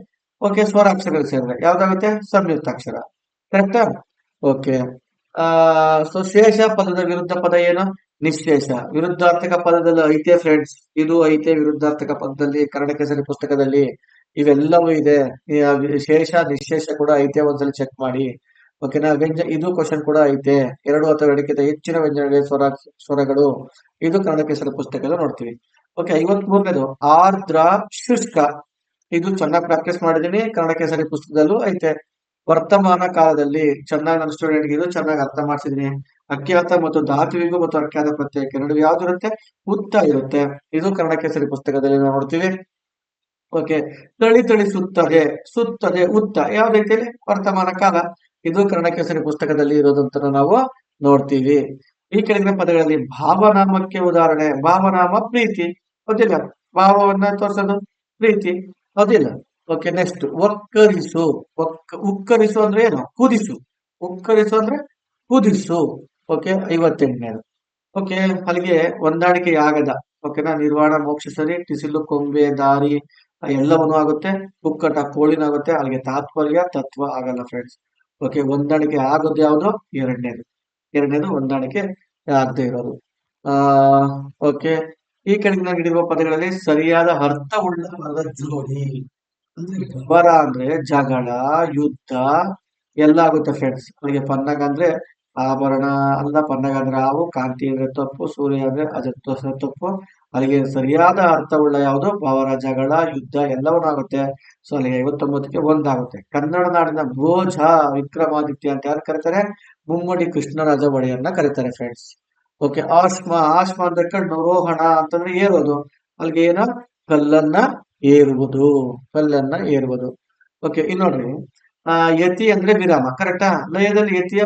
ಓಕೆ ಸ್ವರಾಕ್ಷರಗಳು ಸೇರಿದ್ರೆ ಯಾವ್ದಾಗುತ್ತೆ, ಸಂಯುಕ್ತಾಕ್ಷರ. ಕರೆಕ್ಟಾ. ಓಕೆ. ಸೊ ಶೇಷ ಪದದ ವಿರುದ್ಧ ಪದ ಏನು, ನಿಶೇಷ. ವಿರುದ್ಧಾರ್ಥಕ ಪದದಲ್ಲಿ ಐತೆ ಫ್ರೆಂಡ್ಸ್, ಇದು ಐತೆ ವಿರುದ್ಧಾರ್ಥಕ ಪದದಲ್ಲಿ ಕನ್ನಡ ಕೇಸರಿ ಪುಸ್ತಕದಲ್ಲಿ. ಇವೆಲ್ಲವೂ ಇದೆ. ಶೇಷ ನಿಶೇಷ ಕೂಡ ಐತೆ, ಒಂದ್ಸಲ ಚೆಕ್ ಮಾಡಿ. ಓಕೆನಾ. ಇದು ಕ್ವಶನ್ ಕೂಡ ಐತೆ. 2 ಅಥವಾ 2ಕ್ಕಿಂತ ಹೆಚ್ಚಿನ ವ್ಯಂಜನಗಳಿಗೆ ಸ್ವರಗಳು. ಇದು ಕನ್ನಡ ಕೇಸರಿ ಪುಸ್ತಕದಲ್ಲಿ ನೋಡ್ತೀವಿ. ಓಕೆ. 53ನೇದು ಆರ್ದ್ರ ಶುಷ್ಕ. ಇದು ಚೆನ್ನಾಗಿ ಪ್ರಾಕ್ಟೀಸ್ ಮಾಡಿದೀನಿ, ಕನ್ನಡ ಕೇಸರಿ ಪುಸ್ತಕದಲ್ಲೂ ಐತೆ. ವರ್ತಮಾನ ಕಾಲದಲ್ಲಿ ಚೆನ್ನಾಗಿ ನನ್ನ ಸ್ಟೂಡೆಂಟ್ಗೆ ಇದು ಚೆನ್ನಾಗಿ ಅರ್ಥ ಮಾಡ್ಸಿದೀನಿ. ಅಖ್ಯಾತ ಮತ್ತು ಧಾತುವಿಗೂ ಮತ್ತು ಅಖ್ಯಾತ ಪ್ರತ್ಯಯಕ್ಕೆ ನಡುವೆ ಯಾವ್ದು ಇರುತ್ತೆ? ಉತ್ತ ಇರುತ್ತೆ. ಇದು ಕನ್ನಡ ಕೇಸರಿ ಪುಸ್ತಕದಲ್ಲಿ ನಾವು ನೋಡ್ತೀವಿ. ಓಕೆ, ತಳಿ ತಳಿ ಸುತ್ತದೆ, ಸುತ್ತದೆ ಉತ್ತ ಯಾವ್ದೈತಿ ಇಲ್ಲಿ? ವರ್ತಮಾನ ಕಾಲ. ಇದು ಕನ್ನಡ ಕೇಸರಿ ಪುಸ್ತಕದಲ್ಲಿ ಇರೋದಂತ ನಾವು ನೋಡ್ತೀವಿ. ಈ ಕೆಳಗಿನ ಪದಗಳಲ್ಲಿ ಭಾವನಾಮಕ್ಕೆ ಉದಾಹರಣೆ. ಭಾವನಾಮ ಪ್ರೀತಿ, ಹೌದಿಲ್ಲ? ಭಾವವನ್ನ ತೋರಿಸೋದು ಪ್ರೀತಿ, ಹೌದಿಲ್ಲ? Okay, next ಒಕ್ಕರಿಸು. ಉಕ್ಕರಿಸು ಅಂದ್ರೆ ಏನು? ಕುದಿಸು. ಉಕ್ಕರಿಸು ಅಂದ್ರೆ ಕುದಿಸು. ಓಕೆ, 58ನೇದು. ಓಕೆ, ಅಲ್ಲಿಗೆ ಹೊಂದಾಣಿಕೆ ಆಗದ. ಓಕೆನಾ? ನಿರ್ವಾಣ ಮೋಕ್ಷ ಸರಿ, ಟಿಸಿಲು ಕೊಂಬೆ ದಾರಿ ಎಲ್ಲವನ್ನೂ ಆಗುತ್ತೆ. ಕುಕ್ಕಟ ಕೋಳಿನ ಆಗುತ್ತೆ. ಅಲ್ಲಿಗೆ ತಾತ್ಪರ್ಯ ತತ್ವ ಆಗಲ್ಲ ಫ್ರೆಂಡ್ಸ್. ಓಕೆ, ಹೊಂದಾಣಿಕೆ ಆಗೋದು ಯಾವುದು? ಎರಡನೇದು ಹೊಂದಾಣಿಕೆ ಆಗದೆ ಇರೋದು. ಆ ಓಕೆ, ಈ ಕೆಳಗಿನ ನೀಡಿರುವ ಪದಗಳಲ್ಲಿ ಸರಿಯಾದ ಅರ್ಥವುಳ್ಳ ಪದದ ಜೋಡಿ. ಅಂದ್ರೆ ಗಬ್ಬರ ಅಂದ್ರೆ ಜಗಳ, ಯುದ್ಧ ಎಲ್ಲ ಆಗುತ್ತೆ ಫ್ರೆಂಡ್ಸ್. ಅಲ್ಲಿಗೆ ಪನ್ನಗ ಅಂದ್ರೆ ಆಭರಣ ಅಲ್ಲ, ಪನ್ನಗ ಅಂದ್ರೆ ಹಾವು, ಕಾಂತಿ ಅಂದ್ರೆ ತಪ್ಪು, ಸೂರ್ಯ ಅಂದ್ರೆ ಅಜತ್ವ ತಪ್ಪು. ಅಲ್ಲಿಗೆ ಸರಿಯಾದ ಅರ್ಥವುಳ್ಳ ಯಾವುದು? ಪವರ, ಜಗಳ, ಯುದ್ಧ ಎಲ್ಲವನ್ನೂ ಆಗುತ್ತೆ. ಸೊ ಅಲ್ಲಿಗೆ 59ಕ್ಕೆ ಒಂದಾಗುತ್ತೆ. ಕನ್ನಡ ನಾಡಿನ ಭೋಜ ವಿಕ್ರಮಾದಿತ್ಯ ಅಂತ ಯಾರು ಕರೀತಾರೆ? ಮುಮ್ಮಡಿ ಕೃಷ್ಣರಾಜ ಒಡೆಯರ್ನ ಕರೀತಾರೆ ಫ್ರೆಂಡ್ಸ್. ಓಕೆ, ಆಶ್ಮ. ಆಶ್ಮ ಅಂದ್ರೆ ಕಣ್ಣು, ರೋಹಣ ಅಂತಂದ್ರೆ ಏರೋದು. ಅಲ್ಲಿಗೆ ಏನು? ಕಲ್ಲನ್ನ ಏರುವುದು, ಕಲ್ಲನ್ನ ಏರುವುದು. ಓಕೆ, ಇಲ್ಲಿ ನೋಡ್ರಿ, ಯತಿ ಅಂದ್ರೆ ವಿರಾಮ, ಕರೆಕ್ಟಾ? ಲಯದಲ್ಲಿ ಯತಿಯ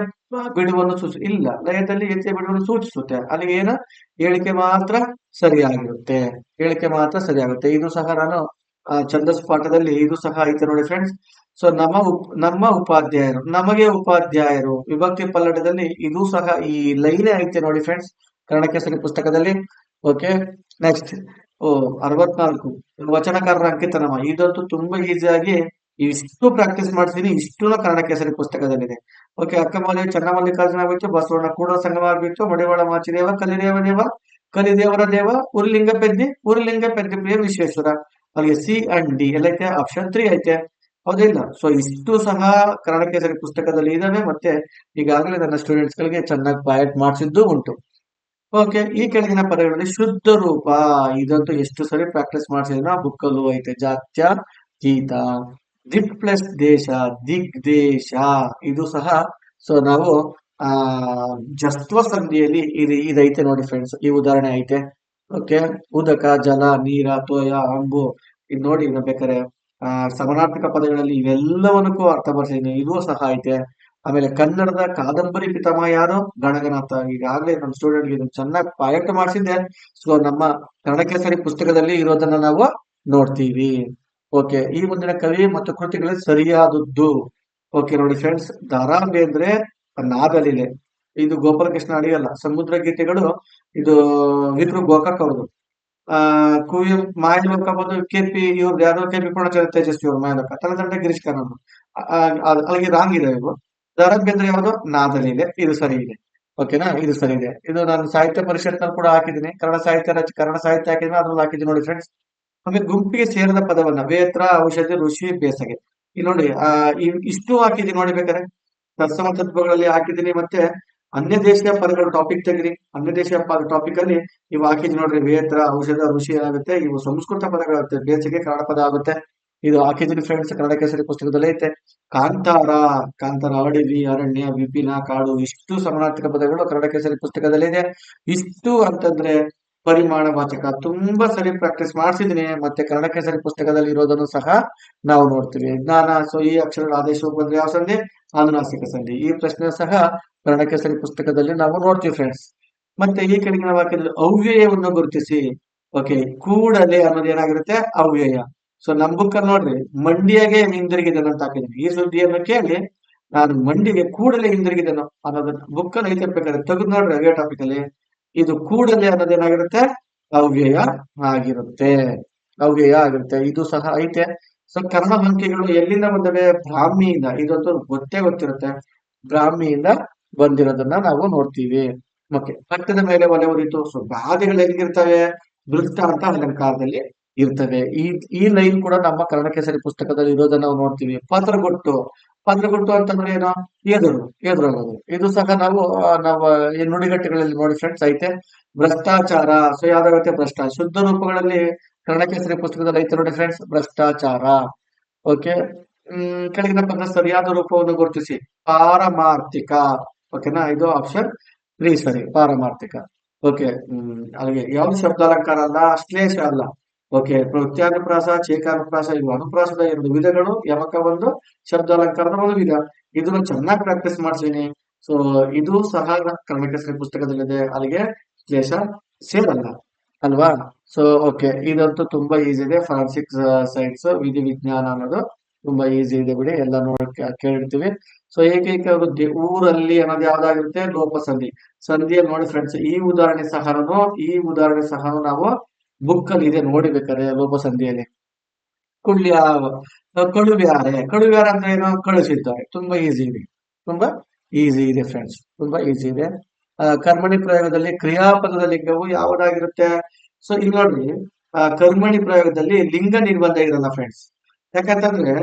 ಬಿಡುವನ್ನು ಇಲ್ಲ, ಲಯದಲ್ಲಿ ಯತಿಯ ಬಿಡುವನ್ನು ಸೂಚಿಸುತ್ತೆ. ಅಲ್ಲಿಗೆ ಏನು? ಹೇಳಿಕೆ ಮಾತ್ರ ಸರಿಯಾಗಿರುತ್ತೆ. ಹೇಳಿಕೆ ಮಾತ್ರ ಸರಿಯಾಗುತ್ತೆ. ಇದು ಸಹ ನಾನು ಛಂದಸ್ಸು ಪಾಠದಲ್ಲಿ ಇದು ಸಹ ಐತೆ ನೋಡಿ ಫ್ರೆಂಡ್ಸ್. ಸೊ ನಮ್ಮ ಉಪಾಧ್ಯಾಯರು, ನಮಗೆ ಉಪಾಧ್ಯಾಯರು ವಿಭಕ್ತಿ ಪಲ್ಲಟದಲ್ಲಿ ಇದು ಸಹ ಈ ಲೈನೇ ಐತೆ ನೋಡಿ ಫ್ರೆಂಡ್ಸ್, ಕನ್ನಡ ಕೇಸರಿ ಪುಸ್ತಕದಲ್ಲಿ. Okay, next 64 ವಚನಕಾರರ ಅಂಕಿತನಾಮ. ಇದಂತೂ ತುಂಬಾ ಈಸಿಯಾಗಿ ಇಷ್ಟು ಪ್ರಾಕ್ಟೀಸ್ ಮಾಡ್ತೀನಿ. ಇಷ್ಟು ಕನ್ನಡ ಕೇಸರಿ ಪುಸ್ತಕದಲ್ಲಿದೆ. ಓಕೆ, ಅಕ್ಕಮೌಲ್ಯ ಚನ್ನಮಲ್ಲಿಕಾರ್ಜುನ ಆಗಿತ್ತು, ಬಸವಣ್ಣ ಕೂಡ ಸಂಗಮ ಆಗಿತ್ತು, ಮಡಿವಾಳ ಮಾಚಿದೇವ, ಕಲಿದೇವ ದೇವ, ಕಲಿದೇವರ ದೇವ, ಉರುಲಿಂಗ ಪೆದ್ದಿ, ಉರುಲಿಂಗ ಪೆದ್ದಿ ಪ್ರಿಯ ವಿಶ್ವೇಶ್ವರ. ಅಲ್ಲಿಗೆ ಸಿ ಅಂಡ್ ಡಿ ಎಲ್ಲೈತೆ? ಆಪ್ಷನ್ 3 ಐತೆ, ಹೌದಿಲ್ಲ? ಸೊ ಇಷ್ಟು ಸಹ ಕನ್ನಡ ಕೇಸರಿ ಪುಸ್ತಕದಲ್ಲಿ ಇದಾವೆ. ಮತ್ತೆ ಈಗಾಗಲೇ ನನ್ನ ಸ್ಟೂಡೆಂಟ್ಸ್ ಗಳಿಗೆ ಚೆನ್ನಾಗಿ ಪಾಯಿಂಟ್ ಮಾಡಿಸಿದ್ದು ಉಂಟು. ಓಕೆ, ಈ ಕೆಳಗಿನ ಪದಗಳಲ್ಲಿ ಶುದ್ಧ ರೂಪ. ಇದಂತೂ ಎಷ್ಟು ಸರಿ ಪ್ರಾಕ್ಟೀಸ್ ಮಾಡಿಸಿದ್ರೆ ಬುಕ್ ಅಲ್ಲೂ ಐತೆ. ಜಾತ್ಯ, ಗೀತ, ದಿಕ್ ಪ್ಲಸ್ ದೇಶ, ದಿಗ್ದೇಶ. ಇದು ಸಹ ಸೊ ನಾವು ಆ ಜಸ್ತ್ವ ಸಂಧಿಯಲ್ಲಿ ಇದೈತೆ ನೋಡಿ ಫ್ರೆಂಡ್ಸ್. ಈ ಉದಾಹರಣೆ ಐತೆ. ಓಕೆ, ಉದಕ, ಜಲ, ನೀರ, ತೋಯ, ಅಂಬು. ಇದು ನೋಡಿ, ಇದು ಬೇಕಾರೆ ಸಮಾನಾರ್ಥಕ ಪದಗಳಲ್ಲಿ ಇವೆಲ್ಲವನ್ನಕ್ಕೂ ಅರ್ಥ ಬರ್ಸಿದ್ದೀನಿ. ಇದು ಸಹ ಐತೆ. ಆಮೇಲೆ ಕನ್ನಡದ ಕಾದಂಬರಿ ಪಿತಾಮಹ ಯಾರು? ಗಣಗನಾಥ. ಈಗಾಗಲೇ ನಮ್ಮ ಸ್ಟೂಡೆಂಟ್ ಇದನ್ನು ಚೆನ್ನಾಗಿ ಪಾಯಿಂಟ್ ಮಾಡಿಸಿದ್ದೆ. ಸೊ ನಮ್ಮ ಕನ್ನಡ ಕೇಸರಿ ಪುಸ್ತಕದಲ್ಲಿ ಇರೋದನ್ನ ನಾವು ನೋಡ್ತೀವಿ. ಓಕೆ, ಈ ಮುಂದಿನ ಕವಿ ಮತ್ತು ಕೃತಿಗಳಲ್ಲಿ ಸರಿಯಾದದ್ದು. ಓಕೆ ನೋಡಿ ಫ್ರೆಂಡ್ಸ್, ದ.ರಾ ಬೇಂದ್ರೆ ನಾದಲಿಲೆ. ಇದು ಗೋಪಾಲಕೃಷ್ಣ ಅಡಿಗಲ್ಲ. ಸಮುದ್ರ ಗೀತೆಗಳು ಇದು ವಿಕ್ರು ಗೋಕಾಕ್ ಅವ್ರದ್ದು. ಕುವೆಂಪು ಮಾಯಲೋಕ ಬಂದು ಕೆಪಿ ಇವ್ರದ್ದು ಯಾವ್ದೋ ಕೆಪಿ ಪೂರ್ಣಚಂದ್ರ ತೇಜಸ್ವಿ ಅವ್ರ ಮಾಯಲೋಕ. ತಲದಂಡೆ ಗಿರೀಶ್ ಕಾರ್ನಾಡ್. ಅಲ್ಲಿಗೆ ರಾಂಗ್ ಇದೆ ಇವು. ದ.ರಾ ಬೇಂದ್ರೆ ಯಾವುದು? ನಾದಲಿಲೆ. ಇದು ಸರಿ ಇದೆ. ಓಕೆನಾ? ಇದು ಸರಿ ಇದೆ. ಇದು ನಾನು ಸಾಹಿತ್ಯ ಪರಿಷತ್ನಲ್ಲಿ ಕೂಡ ಹಾಕಿದ್ದೀನಿ. ಕನ್ನಡ ಸಾಹಿತ್ಯ ಹಾಕಿದ್ರೆ ಅದ್ರಲ್ಲಿ ಹಾಕಿದ್ದೀನಿ ನೋಡಿ ಫ್ರೆಂಡ್ಸ್. ಆಮೇಲೆ ಗುಂಪಿಗೆ ಸೇರಿದ ಪದವನ್ನ ವೇತ್ರ, ಔಷಧಿ, ಋಷಿ, ಬೇಸಗೆ. ಇಲ್ಲಿ ನೋಡಿ, ಇಷ್ಟು ಹಾಕಿದ್ದೀನಿ ನೋಡಿ. ಬೇಕಾದ್ರೆ ತತ್ಸಮ ತತ್ವಗಳಲ್ಲಿ ಹಾಕಿದ್ದೀನಿ. ಮತ್ತೆ ಅನ್ಯ ದೇಶೀಯ ಪದಗಳ ಟಾಪಿಕ್ ತೆಗಿರಿ. ಅನ್ಯ ದೇಶೀಯ ಟಾಪಿಕ್ ಅಲ್ಲಿ ಇವು ಹಾಕಿದ್ದೀನಿ ನೋಡ್ರಿ. ವೇತ್ರ, ಔಷಧ, ಋಷಿ ಏನಾಗುತ್ತೆ? ಇವು ಸಂಸ್ಕೃತ ಪದಗಳಾಗುತ್ತೆ. ಬೇಸಿಗೆ ಕನ್ನಡ ಪದ ಆಗುತ್ತೆ. ಇದು ಹಾಕಿದ್ದೀನಿ ಫ್ರೆಂಡ್ಸ್, ಕನ್ನಡ ಕೇಸರಿ ಪುಸ್ತಕದಲ್ಲಿ ಐತೆ. ಕಾಂತಾರ, ಕಾಂತಾರ ಅಡವಿ, ಅರಣ್ಯ, ವಿಪಿನ, ಕಾಡು. ಇಷ್ಟು ಸಮಾನಾರ್ಥಕ ಪದಗಳು ಕನ್ನಡ ಕೇಸರಿ ಪುಸ್ತಕದಲ್ಲಿ ಇದೆ. ಇಷ್ಟು ಅಂತಂದ್ರೆ ಪರಿಮಾಣ ವಾಚಕ. ತುಂಬಾ ಸರಿ ಪ್ರಾಕ್ಟೀಸ್ ಮಾಡಿಸಿದ್ದೀನಿ. ಮತ್ತೆ ಕನ್ನಡ ಕೇಸರಿ ಪುಸ್ತಕದಲ್ಲಿ ಇರೋದನ್ನು ಸಹ ನಾವು ನೋಡ್ತೀವಿ. ಜ್ಞಾನ, ಸೊ ಈ ಅಕ್ಷರಗಳ ಆದೇಶ ಬಂದ್ರೆ ಯಾವ ಸಂಧಿ? ಅನುನಾಸಿಕ ಸಂಧಿ. ಈ ಪ್ರಶ್ನೆ ಸಹ ಕನ್ನಡ ಕೇಸರಿ ಪುಸ್ತಕದಲ್ಲಿ ನಾವು ನೋಡ್ತೀವಿ ಫ್ರೆಂಡ್ಸ್. ಮತ್ತೆ ಈ ಕೆಳಗಿನ ವಾಕ್ಯದಲ್ಲಿ ಅವ್ಯಯವನ್ನು ಗುರುತಿಸಿ. ಓಕೆ, ಕೂಡಲೇ ಅನ್ನೋದು ಏನಾಗಿರುತ್ತೆ? ಅವ್ಯಯ. ಸೊ ನಮ್ ಬುಕ್ ಅಲ್ಲಿ ನೋಡ್ರಿ, ಮಂಡಿಯಾಗೆ ಹಿಂದಿರುಗಿದನು ಅಂತ ಹಾಕಿದ್ದೀನಿ. ಈ ಸುದ್ದಿಯನ್ನು ಕೇಳಿ ನಾನು ಮಂಡಿಗೆ ಕೂಡಲೇ ಹಿಂದಿರುಗಿದನು ಅನ್ನೋದನ್ನ ಬುಕ್ ಅಲ್ಲಿ ಐತೆ. ಬೇಕಾದ್ರೆ ತೆಗೆದು ನೋಡ್ರಿ ಅವ್ಯಯ ಟಾಪಿಕ್ ಅಲ್ಲಿ. ಇದು ಕೂಡಲೇ ಅನ್ನೋದು ಏನಾಗಿರುತ್ತೆ? ಅವ್ಯಯ ಆಗಿರುತ್ತೆ. ಅವ್ಯಯ ಆಗಿರುತ್ತೆ. ಇದು ಸಹ ಐತೆ. ಸೊ ಕನ್ನಡ ಅಂಕಿಗಳು ಎಲ್ಲಿಂದ ಬಂದವೆ? ಬ್ರಾಹ್ಮಿಯಿಂದ. ಇದಂತೂ ಗೊತ್ತಿರುತ್ತೆ. ಬ್ರಾಹ್ಮಿಯಿಂದ ಬಂದಿರೋದನ್ನ ನಾವು ನೋಡ್ತೀವಿ. ಓಕೆ, ಪಟ್ಟದ ಮೇಲೆ ಒಲೆ ಉರಿತು. ಸೊ ಗಾದೆಗಳು ಹೆಂಗಿರ್ತವೆ? ದೃಷ್ಟಾಂತ ಅಲಂಕಾರದಲ್ಲಿ ಇರ್ತವೆ. ಈ ಲೈನ್ ಕೂಡ ನಮ್ಮ ಕನ್ನಡ ಕೇಸರಿ ಪುಸ್ತಕದಲ್ಲಿ ಇರೋದನ್ನ ನಾವು ನೋಡ್ತೀವಿ. ಪತ್ರಗೊಟ್ಟು ಅಂತಂದ್ರೆ ಏನೋ? ಎದುರಾಗೋದು. ಇದು ಸಹ ನಾವು ಈ ನುಡಿಗಟ್ಟುಗಳಲ್ಲಿ ನೋಡಿ ಫ್ರೆಂಡ್ಸ್ ಐತೆ. ಭ್ರಷ್ಟಾಚಾರ. ಸೊ ಯಾವ್ದಾಗುತ್ತೆ? ಭ್ರಷ್ಟ. ಶುದ್ಧ ರೂಪಗಳಲ್ಲಿ ಕನ್ನಡ ಕೇಸರಿ ಪುಸ್ತಕದಲ್ಲಿ ಐತೆ ನೋಡಿ ಫ್ರೆಂಡ್ಸ್, ಭ್ರಷ್ಟಾಚಾರ. ಓಕೆ, ಕೆಳಗಿನ ಪದ ಸರಿಯಾದ ರೂಪವನ್ನು ಗುರುತಿಸಿ. ಪಾರಮಾರ್ಥಿಕ. ಓಕೆನಾ? ಇದು ಆಪ್ಷನ್ ಸ್ತ್ರೀ ಸರಿ, ಪಾರಮಾರ್ಥಿಕ. ಓಕೆ. ಅಲ್ಲಿಗೆ ಯಾವ್ದು ಶಬ್ದಾಲಂಕಾರ ಅಲ್ಲ, ಶ್ಲೇಷ ಅಲ್ಲ. ಓಕೆ. ಪ್ರತ್ಯಾನುಪ್ರಾಸ, ಚೇಕಾನುಪ್ರಾಸ ಇವು ಅನುಪ್ರಾಸದ ಎರಡು ವಿಧಗಳು. ಯಮಕ ಒಂದು, ಶಬ್ದಾಲಂಕಾರದ ಒಂದು ವಿಧ. ಇದನ್ನು ಚೆನ್ನಾಗಿ ಪ್ರಾಕ್ಟೀಸ್ ಮಾಡ್ತೀನಿ. ಸೊ ಇದು ಸಹ ಕನ್ನಡ ಸರಿ ಪುಸ್ತಕದಲ್ಲಿದೆ. ಅಲ್ಲಿಗೆ ಶ್ಲೇಷ ಸೇರಲ್ಲ ಅಲ್ವಾ? ಸೊ ಓಕೆ, ಇದಂತೂ ತುಂಬಾ ಈಸಿ ಇದೆ. ಫಾರೆನ್ಸಿಕ್ ಸೈನ್ಸ್ ವಿಧಿ ವಿಜ್ಞಾನ ಅನ್ನೋದು ತುಂಬಾ ಈಸಿ ಇದೆ ಬಿಡಿ, ಎಲ್ಲ ನೋಡಿ ಕೇಳಿರ್ತೀವಿ. ಸೊ ಏಕೈಕ ವೃದ್ಧಿ ಊರಲ್ಲಿ ಅನ್ನೋದು ಯಾವ್ದಾಗಿರುತ್ತೆ? ಲೋಪಸಂಧಿ. ಸಂಧಿಯಲ್ಲಿ ನೋಡಿ ಫ್ರೆಂಡ್ಸ್, ಈ ಉದಾಹರಣೆ ಸಹ ನಾವು ಬುಕ್ ಅಲ್ಲಿ ಇದೆ ನೋಡಿ ಬೇಕಾದ್ರೆ. ಲೋಪಸಂಧಿಯಲ್ಲಿ ಕುಳ್ಯ, ಕಳುವ್ಯಾರೆ ಅಂದ್ರೆ ಏನು? ಕಳಿಸಿದ್ದಾರೆ. ತುಂಬಾ ಈಸಿ ಇದೆ, ತುಂಬಾ ಈಸಿ ಇದೆ ಫ್ರೆಂಡ್ಸ್, ತುಂಬಾ ಈಸಿ ಇದೆ. ಕರ್ಮಣಿ ಪ್ರಯೋಗದಲ್ಲಿ ಕ್ರಿಯಾಪದದ ಲಿಂಗವು ಯಾವುದಾಗಿರುತ್ತೆ? ಸೊ ಇಲ್ಲಿ ನೋಡ್ರಿ, ಕರ್ಮಣಿ ಪ್ರಯೋಗದಲ್ಲಿ ಲಿಂಗ ನಿರ್ಬಂಧ ಇರಲ್ಲ ಫ್ರೆಂಡ್ಸ್. ಯಾಕಂತಂದ್ರೆ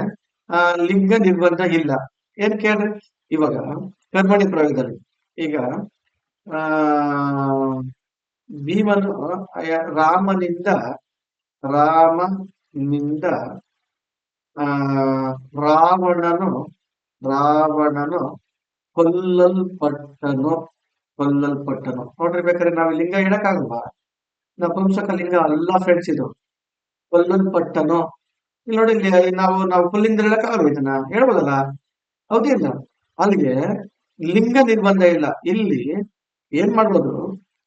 ಆ ಲಿಂಗ ನಿರ್ಬಂಧ ಇಲ್ಲ. ಏನ್ ಕೇಳ್ರಿ, ಇವಾಗ ಕರ್ಮಣಿ ಪ್ರಯೋಗದಲ್ಲಿ ಈಗ ಆ ಭೀಮನು ರಾಮನಿಂದ ರಾಮನಿಂದ ಆ ರಾವಣನು ರಾವಣನು ಕೊಲ್ಲಲ್ಪಟ್ಟನು ಕೊಲ್ಲಲ್ಪಟ್ಟನು. ನೋಡ್ರಿ ಬೇಕಾದ್ರೆ ನಾವು ಲಿಂಗ ಹೇಳಕ್ಕಾಗಲ್ವಾ? ನಪುಂಸಕ ಲಿಂಗ ಅಲ್ಲ ಫ್ರೆಂಡ್ಸ್ ಇದು. ಕೊಲ್ಲಲ್ಪಟ್ಟನು. ಇಲ್ಲಿ ನೋಡಿ, ಇಲ್ಲಿ ನಾವು ಪುಲ್ಲಿಂದ ಹೇಳಕ್ಕಾಗಲ್ವ? ಇದನ್ನ ಹೇಳ್ಬೋದಲ್ಲ, ಹೌದಿಲ್ಲ? ಅಲ್ಲಿಗೆ ಲಿಂಗ ನಿರ್ಬಂಧ ಇಲ್ಲ. ಇಲ್ಲಿ ಏನ್ ಮಾಡ್ಬೋದು?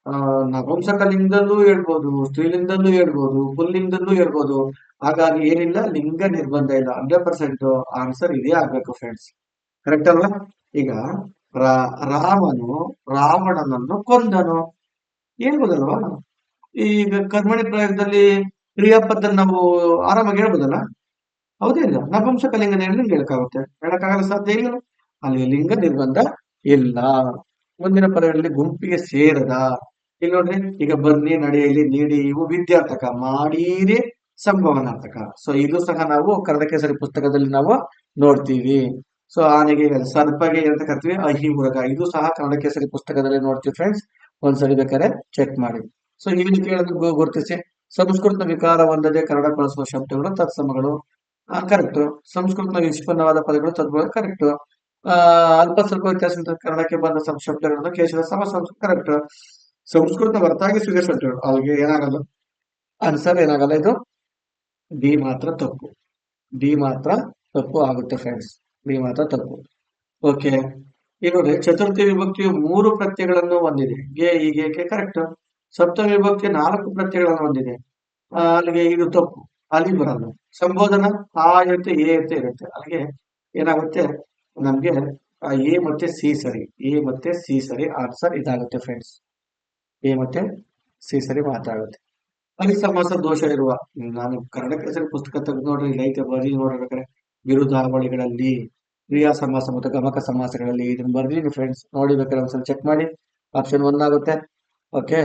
ಆ ನಪುಂಸಕಲಿಂಗದಲ್ಲೂ ಹೇಳ್ಬೋದು, ಸ್ತ್ರೀಲಿಂಗದಲ್ಲೂ ಹೇಳ್ಬೋದು, ಪುಲ್ಲಿಂಗದಲ್ಲೂ ಹೇಳ್ಬೋದು. ಹಾಗಾಗಿ ಏನಿಲ್ಲ, ಲಿಂಗ ನಿರ್ಬಂಧ ಇಲ್ಲ. 100% ಆನ್ಸರ್ ಇದೇ ಆಗ್ಬೇಕು ಫ್ರೆಂಡ್ಸ್. ಕರೆಕ್ಟ್ ಅಲ್ವಾ? ಈಗ ರಾಮನು ರಾವಣನನ್ನು ಕೊಂದನು ಹೇಳ್ಬೋದಲ್ವಾ? ಈಗ ಕರ್ಮಣಿ ಪ್ರಯೋಗದಲ್ಲಿ ಕ್ರಿಯಾಪದಲ್ಲಿ ನಾವು ಆರಾಮಾಗಿ ಹೇಳ್ಬೋದಲ್ಲ, ಹೌದೇ ಇಲ್ಲ? ನಪುಂಸಕಲಿಂಗದ ಹೆಣ್ಣಿಗೆ ಹೇಳಕ್ಕಾಗುತ್ತೆ? ಹೇಳಕ್ಕಾಗಲ್ಲ, ಸಾಧ್ಯ ಇಲ್ಲ. ಅಲ್ಲಿ ಲಿಂಗ ನಿರ್ಬಂಧ ಇಲ್ಲ. ಮುಂದಿನ ಪದಗಳಲ್ಲಿ ಗುಂಪಿಗೆ ಸೇರದ. ಇಲ್ಲಿ ನೋಡ್ರಿ, ಈಗ ಬನ್ನಿ, ನಡೆಯಲಿ, ನೀಡಿ ಇವು ವಿದ್ಯಾರ್ಥಕ, ಮಾಡೀರಿ ಸಂಭವನಾರ್ಥಕ. ಸೊ ಇದು ಸಹ ನಾವು ಕನ್ನಡ ಕೇಸರಿ ಪುಸ್ತಕದಲ್ಲಿ ನಾವು ನೋಡ್ತೀವಿ. ಸೊ ಆನೆಗೆ, ಸರ್ಪಗೆ ಅಂತ ಕರಿತೀವಿ ಅಹಿಮುರಗ. ಇದು ಸಹ ಕನ್ನಡ ಕೇಸರಿ ಪುಸ್ತಕದಲ್ಲಿ ನೋಡ್ತೀವಿ ಫ್ರೆಂಡ್ಸ್. ಒಂದ್ಸರಿ ಬೇಕಾದ್ರೆ ಚೆಕ್ ಮಾಡಿ. ಸೊ ಇಲ್ಲಿ ಕೇಳೋದು ಗುರುತಿಸಿ. ಸಂಸ್ಕೃತ ವಿಕಾರ ಹೊಂದದೆ ಕನ್ನಡ ಬಳಸುವ ಶಬ್ದಗಳು ತತ್ಸಮಗಳು. ಕರೆಕ್ಟ್. ಸಂಸ್ಕೃತ ನಿಷ್ಪನ್ನವಾದ ಪದಗಳು ತದ್ಭವ. ಕರೆಕ್ಟ್. ಅಲ್ಪ ಸ್ವಲ್ಪ ವ್ಯತ್ಯಾಸ ಕನ್ನಡಕ್ಕೆ ಬಂದ ಶಬ್ದಗಳನ್ನು ಕೇಶವ ಸಮ ಸಂಸ್ಕೃತ. ಕರೆಕ್ಟ್. ಸಂಸ್ಕೃತ ಹೊರತಾಗಿ ಶಬ್ದಗಳು ಅಲ್ಲಿಗೆ ಏನಾಗಲ್ಲ, ಆನ್ಸರ್ ಏನಾಗಲ್ಲ. ಇದು ಡಿ ಮಾತ್ರ ತಪ್ಪು. ಡಿ ಮಾತ್ರ ತಪ್ಪು ಆಗುತ್ತೆ ಫ್ರೆಂಡ್ಸ್. ಡಿ ಮಾತ್ರ ತಪ್ಪು. ಓಕೆ. ಈಗ ನೋಡಿ, ಚತುರ್ಥಿ ವಿಭಕ್ತಿಯು 3 ಪ್ರತ್ಯಯಗಳನ್ನು ಹೊಂದಿದೆ. ಗೆ, ಹೀಗೆ, ಕರೆಕ್ಟ್. ಸಪ್ತಮಿ ವಿಭಕ್ತಿ 4 ಪ್ರತ್ಯಯಗಳನ್ನು ಹೊಂದಿದೆ. ಅಲ್ಲಿಗೆ ಇದು ತಪ್ಪು, ಅಲ್ಲಿ ಬರಲ್ಲ. ಸಂಬೋಧನ ಆ ಇರುತ್ತೆ, ಎ ಇರುತ್ತೆ. ಅಲ್ಲಿಗೆ ಏನಾಗುತ್ತೆ ನಮ್ಗೆ? ಎ ಮತ್ತೆ ಸಿ ಸರಿ. ಎ ಮತ್ತೆ ಸಿ ಸರಿ. ಆನ್ಸರ್ ಇದಾಗುತ್ತೆ ಫ್ರೆಂಡ್ಸ್. ಎ ಮತ್ತೆ ಸಿ ಸರಿ ಮಾತಾಗುತ್ತೆ. ಅಲ್ಲಿ ಸಮಾಸ ದೋಷ ಇರುವ, ನಾನು ಕನ್ನಡ ಕೇಸರಿ ಪುಸ್ತಕ ತೆಗೆದು ನೋಡ್ರಿ, ಇಲ್ಲಿ ಐತೆ, ಬರೀ ನೋಡ್ಬೇಕಾದ್ರೆ ವಿರುದ್ಧಾವಳಿಗಳಲ್ಲಿ, ಕ್ರಿಯಾ ಸಮಾಸ ಮತ್ತು ಗಮಕ ಸಮಾಸಗಳಲ್ಲಿ ಇದನ್ನ ಬರ್ದೀನಿ ಫ್ರೆಂಡ್ಸ್. ನೋಡಿ ಬೇಕಾದ್ರೆ ಒಂದ್ಸಲ ಚೆಕ್ ಮಾಡಿ. ಆಪ್ಷನ್ 1 ಆಗುತ್ತೆ. ಓಕೆ.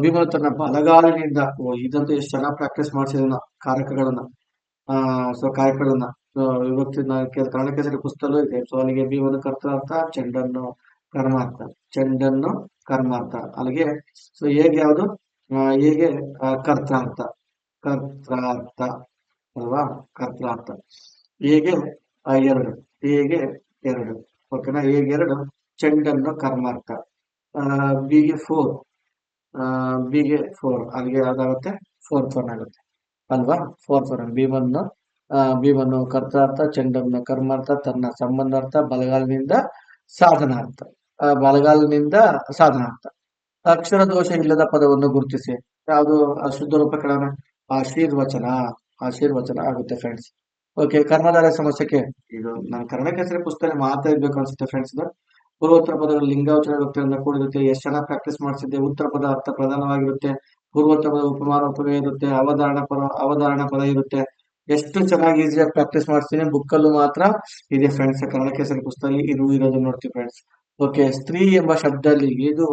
ಭೀಮನು ತನ್ನ ಬಲಗಾಲಿನಿಂದ, ಇದಂತೂ ಎಷ್ಟು ಚೆನ್ನಾಗಿ ಪ್ರಾಕ್ಟೀಸ್ ಮಾಡಿಸಿದ ಕಾರಕಗಳನ್ನ, ಕಾರಕಗಳನ್ನ ವಿಭಕ್ತಿ ಕನ್ನಡ ಕೇಸರಿ ಪುಸ್ತಕದಲ್ಲೂ ಇದೆ. ಸೊ ಅಲ್ಲಿಗೆ ಭೀಮನು ಕರ್ತಾರ್ಥ, ಚೆಂಡನ್ನು ಕರ್ಮಾರ್ಥ, ಚೆಂಡನ್ನು ಕರ್ಮಾರ್ಥ. ಅಲ್ಲಿಗೆ ಸೊ ಹೇಗೆ ಯಾವುದು? ಹೇಗೆ ಕರ್ತಾರ್ಥ, ಕರ್ತಾರ್ಥ ಅಲ್ವಾ? ಕರ್ತಾರ್ಥ. ಹೇಗೆ 2, ಹೇಗೆ 2. ಓಕೆನಾ? ಹೇಗೆ 2, ಚೆಂಡನ್ನು ಕರ್ಮಾರ್ಥ. ಬಿಗೆ 4, ಬಿಗೆ 4. ಅಲ್ಲಿಗೆ ಯಾವ್ದಾಗುತ್ತೆ? 4th 1 ಆಗುತ್ತೆ ಅಲ್ವಾ? 4th 1 ಭೀಮನ್ನು ಕರ್ತಾರ್ಥ, ಚೆಂಡನ್ನು ಕರ್ಮಾರ್ಥ, ತನ್ನ ಸಂಬಂಧಾರ್ಥ, ಬಲಗಾಲಿನಿಂದ ಸಾಧನಾರ್ಥ. ಬಲಗಾಲಿನಿಂದ ಸಾಧನಾರ್ಥ. ಅಕ್ಷರ ದೋಷ ಇಲ್ಲದ ಪದವನ್ನು ಗುರುತಿಸಿ. ಯಾವುದು? ಶುದ್ಧ ರೂಪ ಕೆಳನ ಆಶೀರ್ವಚನ. ಆಶೀರ್ವಚನ ಆಗುತ್ತೆ ಫ್ರೆಂಡ್ಸ್. ಓಕೆ. ಕರ್ಮಧಾರಯ ಸಮಸ್ಯೆಗೆ ಇದು ನಾನು ಕನ್ನಡ ಕೇಸರಿ ಪುಸ್ತಕ ಮಾತ್ರ ಇರ್ಬೇಕು ಅನ್ಸುತ್ತೆ ಫ್ರೆಂಡ್ಸ್. ಪೂರ್ವೋತ್ತರ ಪದಗಳು ಲಿಂಗಾವಚನ ವ್ಯಕ್ತಿಯಿಂದ ಕೂಡಿರುತ್ತೆ. ಎಷ್ಟು ಚೆನ್ನಾಗಿ ಪ್ರಾಕ್ಟೀಸ್ ಮಾಡಿಸಿದ್ದೆ. ಉತ್ತರ ಪದ ಅರ್ಥ ಪ್ರಧಾನವಾಗಿರುತ್ತೆ. ಪೂರ್ವೋತ್ತರ ಪದ ಉಪಮಾನ ಉಪಮೆ ಇರುತ್ತೆ. ಅವಧಾರಣ ಪದ ಇರುತ್ತೆ. ಎಷ್ಟು ಚೆನ್ನಾಗಿ ಈಸಿಯಾಗಿ ಪ್ರಾಕ್ಟೀಸ್ ಮಾಡಿಸ್ತೀನಿ. ಬುಕ್ಕಲ್ಲೂ ಮಾತ್ರ ಇದೆ ಫ್ರೆಂಡ್ಸ್. ಕನ್ನಡ ಕೇಸರಿ ಪುಸ್ತಕ ಇದು ಇರೋದು ನೋಡ್ತೀವಿ ಫ್ರೆಂಡ್ಸ್. ಓಕೆ. ಸ್ತ್ರೀ ಎಂಬ ಶಬ್ದದಲ್ಲಿ ಇದು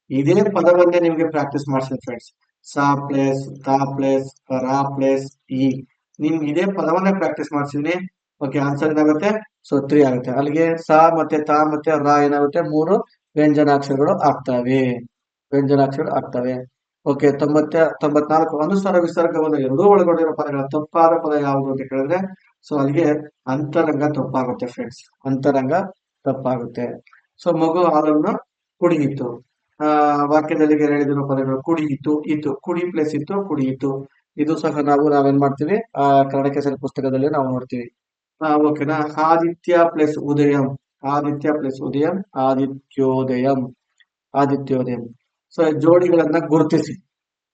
ಇದೇ ಪದವನ್ನೇ ನಿಮ್ಗೆ ಪ್ರಾಕ್ಟೀಸ್ ಮಾಡಿಸ್ತೀನಿ ಫ್ರೆಂಡ್ಸ್. ಸಾ ಪ್ಲೇಸ್, ತಾ ಪ್ಲೇಸ್, ರಾ ಪ್ಲೇಸ್, ಈ. ನಿಮ್ಗೆ ಇದೇ ಪದವನ್ನೇ ಪ್ರಾಕ್ಟೀಸ್ ಮಾಡಿಸಿದೀನಿ. ಓಕೆ. ಆನ್ಸರ್ ಏನಾಗುತ್ತೆ? ಸೊ 3 ಆಗುತ್ತೆ. ಅಲ್ಲಿಗೆ ಸಾ ಮತ್ತೆ ತಾ ಮತ್ತೆ ರಾ ಏನಾಗುತ್ತೆ? 3 ವ್ಯಂಜನಾಕ್ಷರಗಳು ಆಗ್ತವೆ. ವ್ಯಂಜನಾಕ್ಷರಗಳು ಆಗ್ತವೆ. ಓಕೆ. 94 ಅನುಸ್ವಾರ ವಿಸರ್ಗವನ್ನು ಎರಡೂ ಒಳಗೊಂಡಿರೋ ಪದಗಳ ತಪ್ಪಾದ ಪದ ಯಾವುದು ಅಂತ ಕೇಳಿದ್ರೆ, ಸೊ ಅಲ್ಲಿಗೆ ಅಂತರಂಗ ತಪ್ಪಾಗುತ್ತೆ ಫ್ರೆಂಡ್ಸ್. ಅಂತರಂಗ ತಪ್ಪಾಗುತ್ತೆ. ಸೊ ಮಗು ಹಾಲನ್ನು ಕುಡಿಯಿತು. ವಾಕ್ಯದಲ್ಲಿ ಹೇಳಿದಿರೋ ಪದಗಳು ಕುಡಿಯಿತು, ಇತ್ತು, ಕುಡಿ ಪ್ಲಸ್ ಇತ್ತು, ಕುಡಿಯಿತು. ಇದು ಸಹ ನಾವೇನ್ ಮಾಡ್ತೀವಿ ಕನ್ನಡ ಕೆಸರಿ ಪುಸ್ತಕದಲ್ಲಿ ನಾವು ನೋಡ್ತೀವಿ. ಓಕೆನಾ. ಆದಿತ್ಯ ಪ್ಲಸ್ ಉದಯಂ, ಆದಿತ್ಯ ಪ್ಲಸ್ ಉದಯಂ, ಆದಿತ್ಯೋದಯಂ, ಆದಿತ್ಯೋದಯಂ. ಸೊ ಜೋಡಿಗಳನ್ನ ಗುರುತಿಸಿ.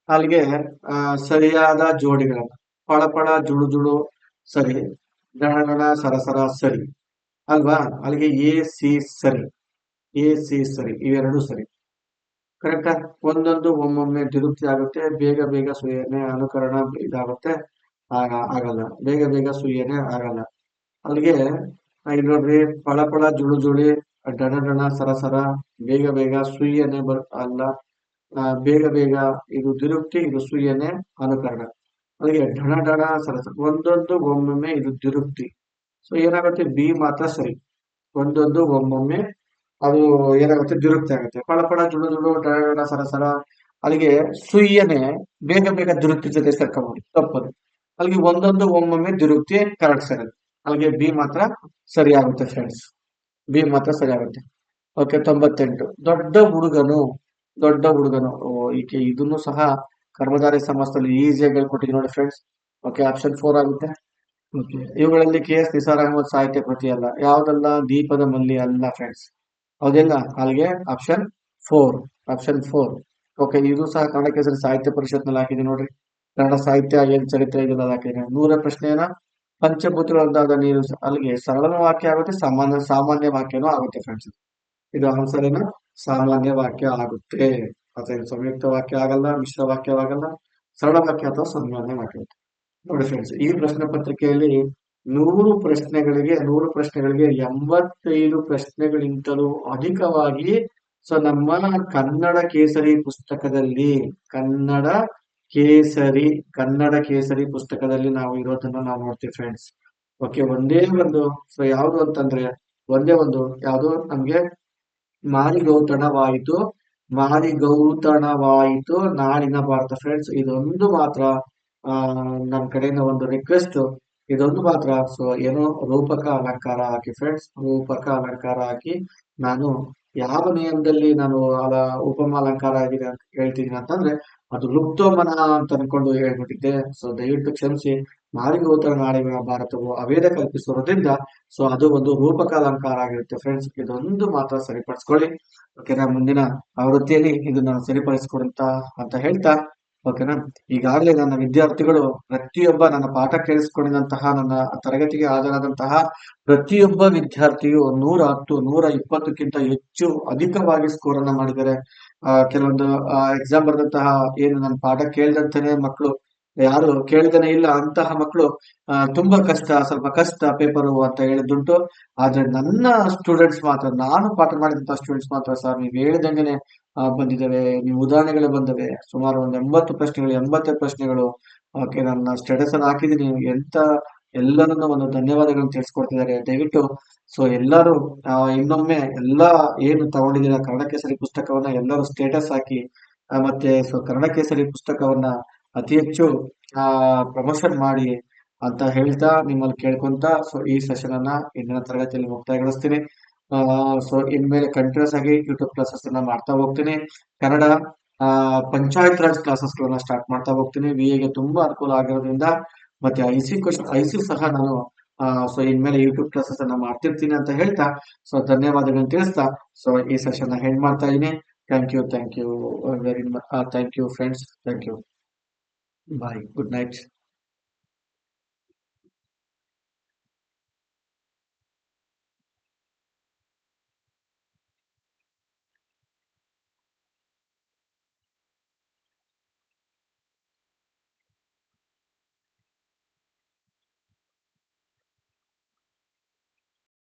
ಅಲ್ಲಿಗೆ ಸರಿಯಾದ ಜೋಡಿಗಳನ್ನ ಪಳಪಳ ಜುಳು ಜುಳು ಸರಿ, ಗಣಗಣ ಸರಸರ ಸರಿ ಅಲ್ವಾ. ಅಲ್ಲಿಗೆ ಎ ಸಿ ಸರಿ, ಎ ಸಿ ಸರಿ, ಇವೆರಡು ಸರಿ. ಕರೆಕ್ಟಾ. ಒಂದೊಂದು ಒಮ್ಮೊಮ್ಮೆ ದ್ವಿರುಕ್ತಿ ಆಗುತ್ತೆ, ಬೇಗ ಬೇಗ ಸುಯ್ಯನೆ ಅನುಕರಣ ಇದಾಗುತ್ತೆ, ಆಗಲ್ಲ. ಬೇಗ ಬೇಗ ಸುಯ್ಯನೆ ಆಗಲ್ಲ. ಅಲ್ಲಿಗೆ ಇಲ್ಲಿ ನೋಡ್ರಿ, ಪಳಪಳ ಜುಳು ಜುಳಿ, ಡಣ ಡಣ ಸರಸರ, ಬೇಗ ಬೇಗ ಸುಯ್ಯನೆ ಅಲ್ಲ, ಬೇಗ ಬೇಗ ಇದು ದ್ವಿರುಕ್ತಿ, ಇದು ಸುಯ್ಯನೆ ಅನುಕರಣ. ಅಲ್ಲಿಗೆ ಢಣ ಢಣ ಸರಸರ, ಒಂದೊಂದು ಒಮ್ಮೊಮ್ಮೆ ಇದು ದ್ವಿರುಕ್ತಿ. ಸೊ ಏನಾಗುತ್ತೆ, ಬಿ ಮಾತ್ರ ಸರಿ. ಒಂದೊಂದು ಒಮ್ಮೊಮ್ಮೆ ಅದು ಏನಾಗುತ್ತೆ, ದ್ವಿರುಕ್ತಿ ಆಗುತ್ತೆ. ಪಳಪಳ ಜುಳು ಜುಳು ಢಣ ಸರಸರ, ಅಲ್ಲಿಗೆ ಸುಯ್ಯನೆ ಬೇಗ ಬೇಗ ದ್ವಿರುಕ್ತಿ ಜೊತೆ ಸೇರ್ಕೊಂಡ್ಬಿಡಿ, ತಪ್ಪದು. ಅಲ್ಲಿಗೆ ಒಂದೊಂದು ಒಮ್ಮೊಮ್ಮೆ ದ್ವಿರುಕ್ತಿ ಕರೆಕ್ಟ್ ಸರಿ. ಅಲ್ಲಿಗೆ ಬಿ ಮಾತ್ರ ಸರಿ ಆಗುತ್ತೆ ಫ್ರೆಂಡ್ಸ್, ಬಿ ಮಾತ್ರ ಸರಿ ಆಗುತ್ತೆ. ಓಕೆ. 98 ದೊಡ್ಡ ಹುಡುಗನು, ದೊಡ್ಡ ಹುಡುಗನು. ಈಕೆ ಇದನ್ನು ಸಹ ಕರ್ಮಧಾರಯ ಸಮಾಸದಲ್ಲಿ ಈಸಿಯಾಗಿ ಹೇಳ್ಕೊಟ್ಟಿದ್ದೀನಿ ನೋಡಿ ಫ್ರೆಂಡ್ಸ್. ಓಕೆ, ಆಪ್ಷನ್ 4 ಆಗುತ್ತೆ. ಓಕೆ, ಇವುಗಳಲ್ಲಿ ಕೆ ಎಸ್ ನಿಸಾರ್ ಅಹಮದ್ ಸಾಹಿತ್ಯ ಕೃತಿ ಅಲ್ಲ, ಯಾವ್ದಲ್ಲ, ದೀಪದ ಮಲ್ಲಿ ಅಲ್ಲ ಫ್ರೆಂಡ್ಸ್, ಹೌದಿಲ್ಲ. ಅಲ್ಲಿಗೆ ಆಪ್ಷನ್ 4, ಆಪ್ಷನ್ 4. ಓಕೆ, ಇದು ಸಹ ಕನ್ನಡ ಕೇಸರಿ ಸಾಹಿತ್ಯ ಪರಿಷತ್ನಲ್ಲಿ ಹಾಕಿದೆ ನೋಡ್ರಿ. ಕನ್ನಡ ಸಾಹಿತ್ಯ ಏನ್ ಚರಿತ್ರೆ ಇದೆಲ್ಲ ಹಾಕಿದೆ. 100 ಪ್ರಶ್ನೆಯನ್ನ ಪಂಚಭೂತಗಳದ್ದಾದ ನೀರು, ಅಲ್ಲಿಗೆ ಸರಳ ವಾಕ್ಯ ಆಗುತ್ತೆ, ಸಾಮಾನ್ಯ ವಾಕ್ಯನೂ ಆಗುತ್ತೆ ಫ್ರೆಂಡ್ಸ್. ಇದು ಆನ್ಸರ್ ಏನು, ಸಾಮಾನ್ಯ ವಾಕ್ಯ ಆಗುತ್ತೆ. ಅದೇನು ಸಂಯುಕ್ತ ವಾಕ್ಯ ಆಗಲ್ಲ, ಮಿಶ್ರ ವಾಕ್ಯವಾಗಲ್ಲ, ಸರಳ ವಾಕ್ಯ ಅಥವಾ ಸಾಮಾನ್ಯ ವಾಕ್ಯ. ನೋಡಿ ಫ್ರೆಂಡ್ಸ್, ಈ ಪ್ರಶ್ನೆ ಪತ್ರಿಕೆಯಲ್ಲಿ 100 ಪ್ರಶ್ನೆಗಳಿಗೆ 85 ಪ್ರಶ್ನೆಗಳಿಂತಲೂ ಅಧಿಕವಾಗಿ ಸೊ ನಮ್ಮ ಕನ್ನಡ ಕೇಸರಿ ಪುಸ್ತಕದಲ್ಲಿ, ಕನ್ನಡ ಕೇಸರಿ ಪುಸ್ತಕದಲ್ಲಿ ನಾವು ಇರೋದನ್ನ ನಾವು ನೋಡ್ತೀವಿ ಫ್ರೆಂಡ್ಸ್. ಓಕೆ, ಒಂದೇ ಒಂದು, ಸೊ ಯಾವುದು ಅಂತಂದ್ರೆ ಒಂದೇ ಒಂದು ಯಾವುದು ನಮ್ಗೆ ಮಾರಿಗೌತಣವಾಯಿತು, ನಾಡಿನ ಭಾರತ ಫ್ರೆಂಡ್ಸ್. ಇದೊಂದು ಮಾತ್ರ ನನ್ನ ಕಡೆಯಿಂದ ಒಂದು ರಿಕ್ವೆಸ್ಟ್, ಇದೊಂದು ಮಾತ್ರ. ಸೊ ಏನೋ ರೂಪಕ ಅಲಂಕಾರ ಹಾಕಿ ಫ್ರೆಂಡ್ಸ್, ರೂಪಕ ಅಲಂಕಾರ ಹಾಕಿ. ನಾನು ಯಾವ ನಿಯಮದಲ್ಲಿ ನಾನು ಉಪಮ ಅಲಂಕಾರ ಆಗಿದೆ ಅಂತ ಹೇಳ್ತಿದ್ದೀನಿ ಅಂತಂದ್ರೆ, ಅದು ಲುಪ್ತೋಮನ ಅಂತ ಅನ್ಕೊಂಡು ಹೇಳ್ಬಿಟ್ಟಿದ್ದೆ. ಸೊ ದಯವಿಟ್ಟು ಕ್ಷಮಿಸಿ. ಮಾರಿಗೋತ್ರ ನಾಡಿನ ಭಾರತವು ಅವೇದ ಕಲ್ಪಿಸಿರೋದ್ರಿಂದ ಸೊ ಅದು ಒಂದು ರೂಪಕ ಅಲಂಕಾರ ಆಗಿರುತ್ತೆ ಫ್ರೆಂಡ್ಸ್. ಇದೊಂದು ಮಾತ್ರ ಸರಿಪಡಿಸ್ಕೊಳ್ಳಿ. ಓಕೆನಾ. ಮುಂದಿನ ಆವೃತ್ತಿಯಲ್ಲಿ ಇದನ್ನ ಸರಿಪಡಿಸ್ಕೊಡಂತ ಅಂತ ಹೇಳ್ತಾ, ಓಕೆನಾ. ಈಗಾಗಲೇ ನನ್ನ ವಿದ್ಯಾರ್ಥಿಗಳು ಪ್ರತಿಯೊಬ್ಬ ನನ್ನ ಪಾಠ ಕೇಳಿಸ್ಕೊಂಡಿದಂತಹ, ನನ್ನ ತರಗತಿಗೆ ಹಾಜರಾದಂತಹ ಪ್ರತಿಯೊಬ್ಬ ವಿದ್ಯಾರ್ಥಿಯು 110, 120ಕ್ಕಿಂತ ಹೆಚ್ಚು ಅಧಿಕವಾಗಿ ಸ್ಕೋರ್ ಅನ್ನ ಮಾಡಿದ್ದಾರೆ. ಕೆಲವೊಂದು ಎಕ್ಸಾಮ್ ಬರೆದಂತಹ, ಏನು ನನ್ನ ಪಾಠ ಕೇಳಿದಂತಾನೆ ಮಕ್ಕಳು ಯಾರು ಕೇಳಿದನೇ ಇಲ್ಲ ಅಂತಹ ಮಕ್ಕಳು ತುಂಬಾ ಸ್ವಲ್ಪ ಕಷ್ಟ ಪೇಪರು ಅಂತ ಹೇಳಿದ್ದುಂಟು. ಆದ್ರೆ ನನ್ನ ಸ್ಟೂಡೆಂಟ್ಸ್ ಮಾತ್ರ, ನಾನು ಪಾಠ ಮಾಡಿದಂತಹ ಸ್ಟೂಡೆಂಟ್ಸ್ ಮಾತ್ರ, ಸರ್ ನೀವು ಹೇಳಿದಂಗೆನೆ ಬಂದಿದ್ದಾವೆ, ನೀವು ಉದಾಹರಣೆಗಳು ಬಂದವೆ. ಸುಮಾರು ಒಂದು 80 ಪ್ರಶ್ನೆಗಳು. ಓಕೆ, ನನ್ನ ಸ್ಟೇಟಸ್ ಅಲ್ಲಿ ಹಾಕಿದೀನಿ. ಎಲ್ಲರನ್ನ ಒಂದು ಧನ್ಯವಾದಗಳನ್ನು ತಿಳಿಸ್ಕೊಡ್ತಿದ್ದಾರೆ. ದಯವಿಟ್ಟು ಸೊ ಎಲ್ಲರೂ ಇನ್ನೊಮ್ಮೆ ಎಲ್ಲಾ ಏನು ತಗೊಂಡಿದ್ದೀರಾ ಕನ್ನಡ ಕೇಸರಿ ಪುಸ್ತಕವನ್ನ ಎಲ್ಲರೂ ಸ್ಟೇಟಸ್ ಹಾಕಿ, ಮತ್ತೆ ಸೊ ಕನ್ನಡ ಕೇಸರಿ ಪುಸ್ತಕವನ್ನ ಅತಿ ಹೆಚ್ಚು ಪ್ರಮೋಷನ್ ಮಾಡಿ ಅಂತ ಹೇಳ್ತಾ, ನಿಮ್ಮಲ್ಲಿ ಕೇಳ್ಕೊಂತ ಸೊ ಈ ಸೆಷನ್ ಅನ್ನ ಇಂದಿನ ತರಗತಿಯಲ್ಲಿ ಮುಕ್ತಾಯಗೊಳಿಸ್ತೀನಿ. ಸೊ ಇನ್ಮೇಲೆ ಕಂಟಿನ್ಯೂಸ್ ಆಗಿ ಯೂಟ್ಯೂಬ್ ಕ್ಲಾಸಸ್ ಅನ್ನ ಮಾಡ್ತಾ ಹೋಗ್ತೀನಿ. ಕನ್ನಡ ಪಂಚಾಯತ್ ರಾಜ್ ಕ್ಲಾಸಸ್ ಗಳನ್ನ ಸ್ಟಾರ್ಟ್ ಮಾಡ್ತಾ ಹೋಗ್ತೀನಿ. ಗೆ ತುಂಬಾ ಅನುಕೂಲ ಆಗಿರೋದ್ರಿಂದ, ಮತ್ತೆ ಐಸಿ ಸಹ ನಾನು ಸೊ ಇನ್ಮೇಲೆ ಯೂಟ್ಯೂಬ್ ಕ್ಲಾಸಸ್ ಅನ್ನ ಮಾಡ್ತಿರ್ತೀನಿ ಅಂತ ಹೇಳ್ತಾ, ಸೊ ಧನ್ಯವಾದಗಳನ್ನು ತಿಳಿಸ್ತಾ ಸೊ ಈ ಸೆಷನ್ ಹೆಂಡ್ ಮಾಡ್ತಾ ಇದೀನಿ. Thank you very much. Thank you friends. Thank you. Bye. Good night.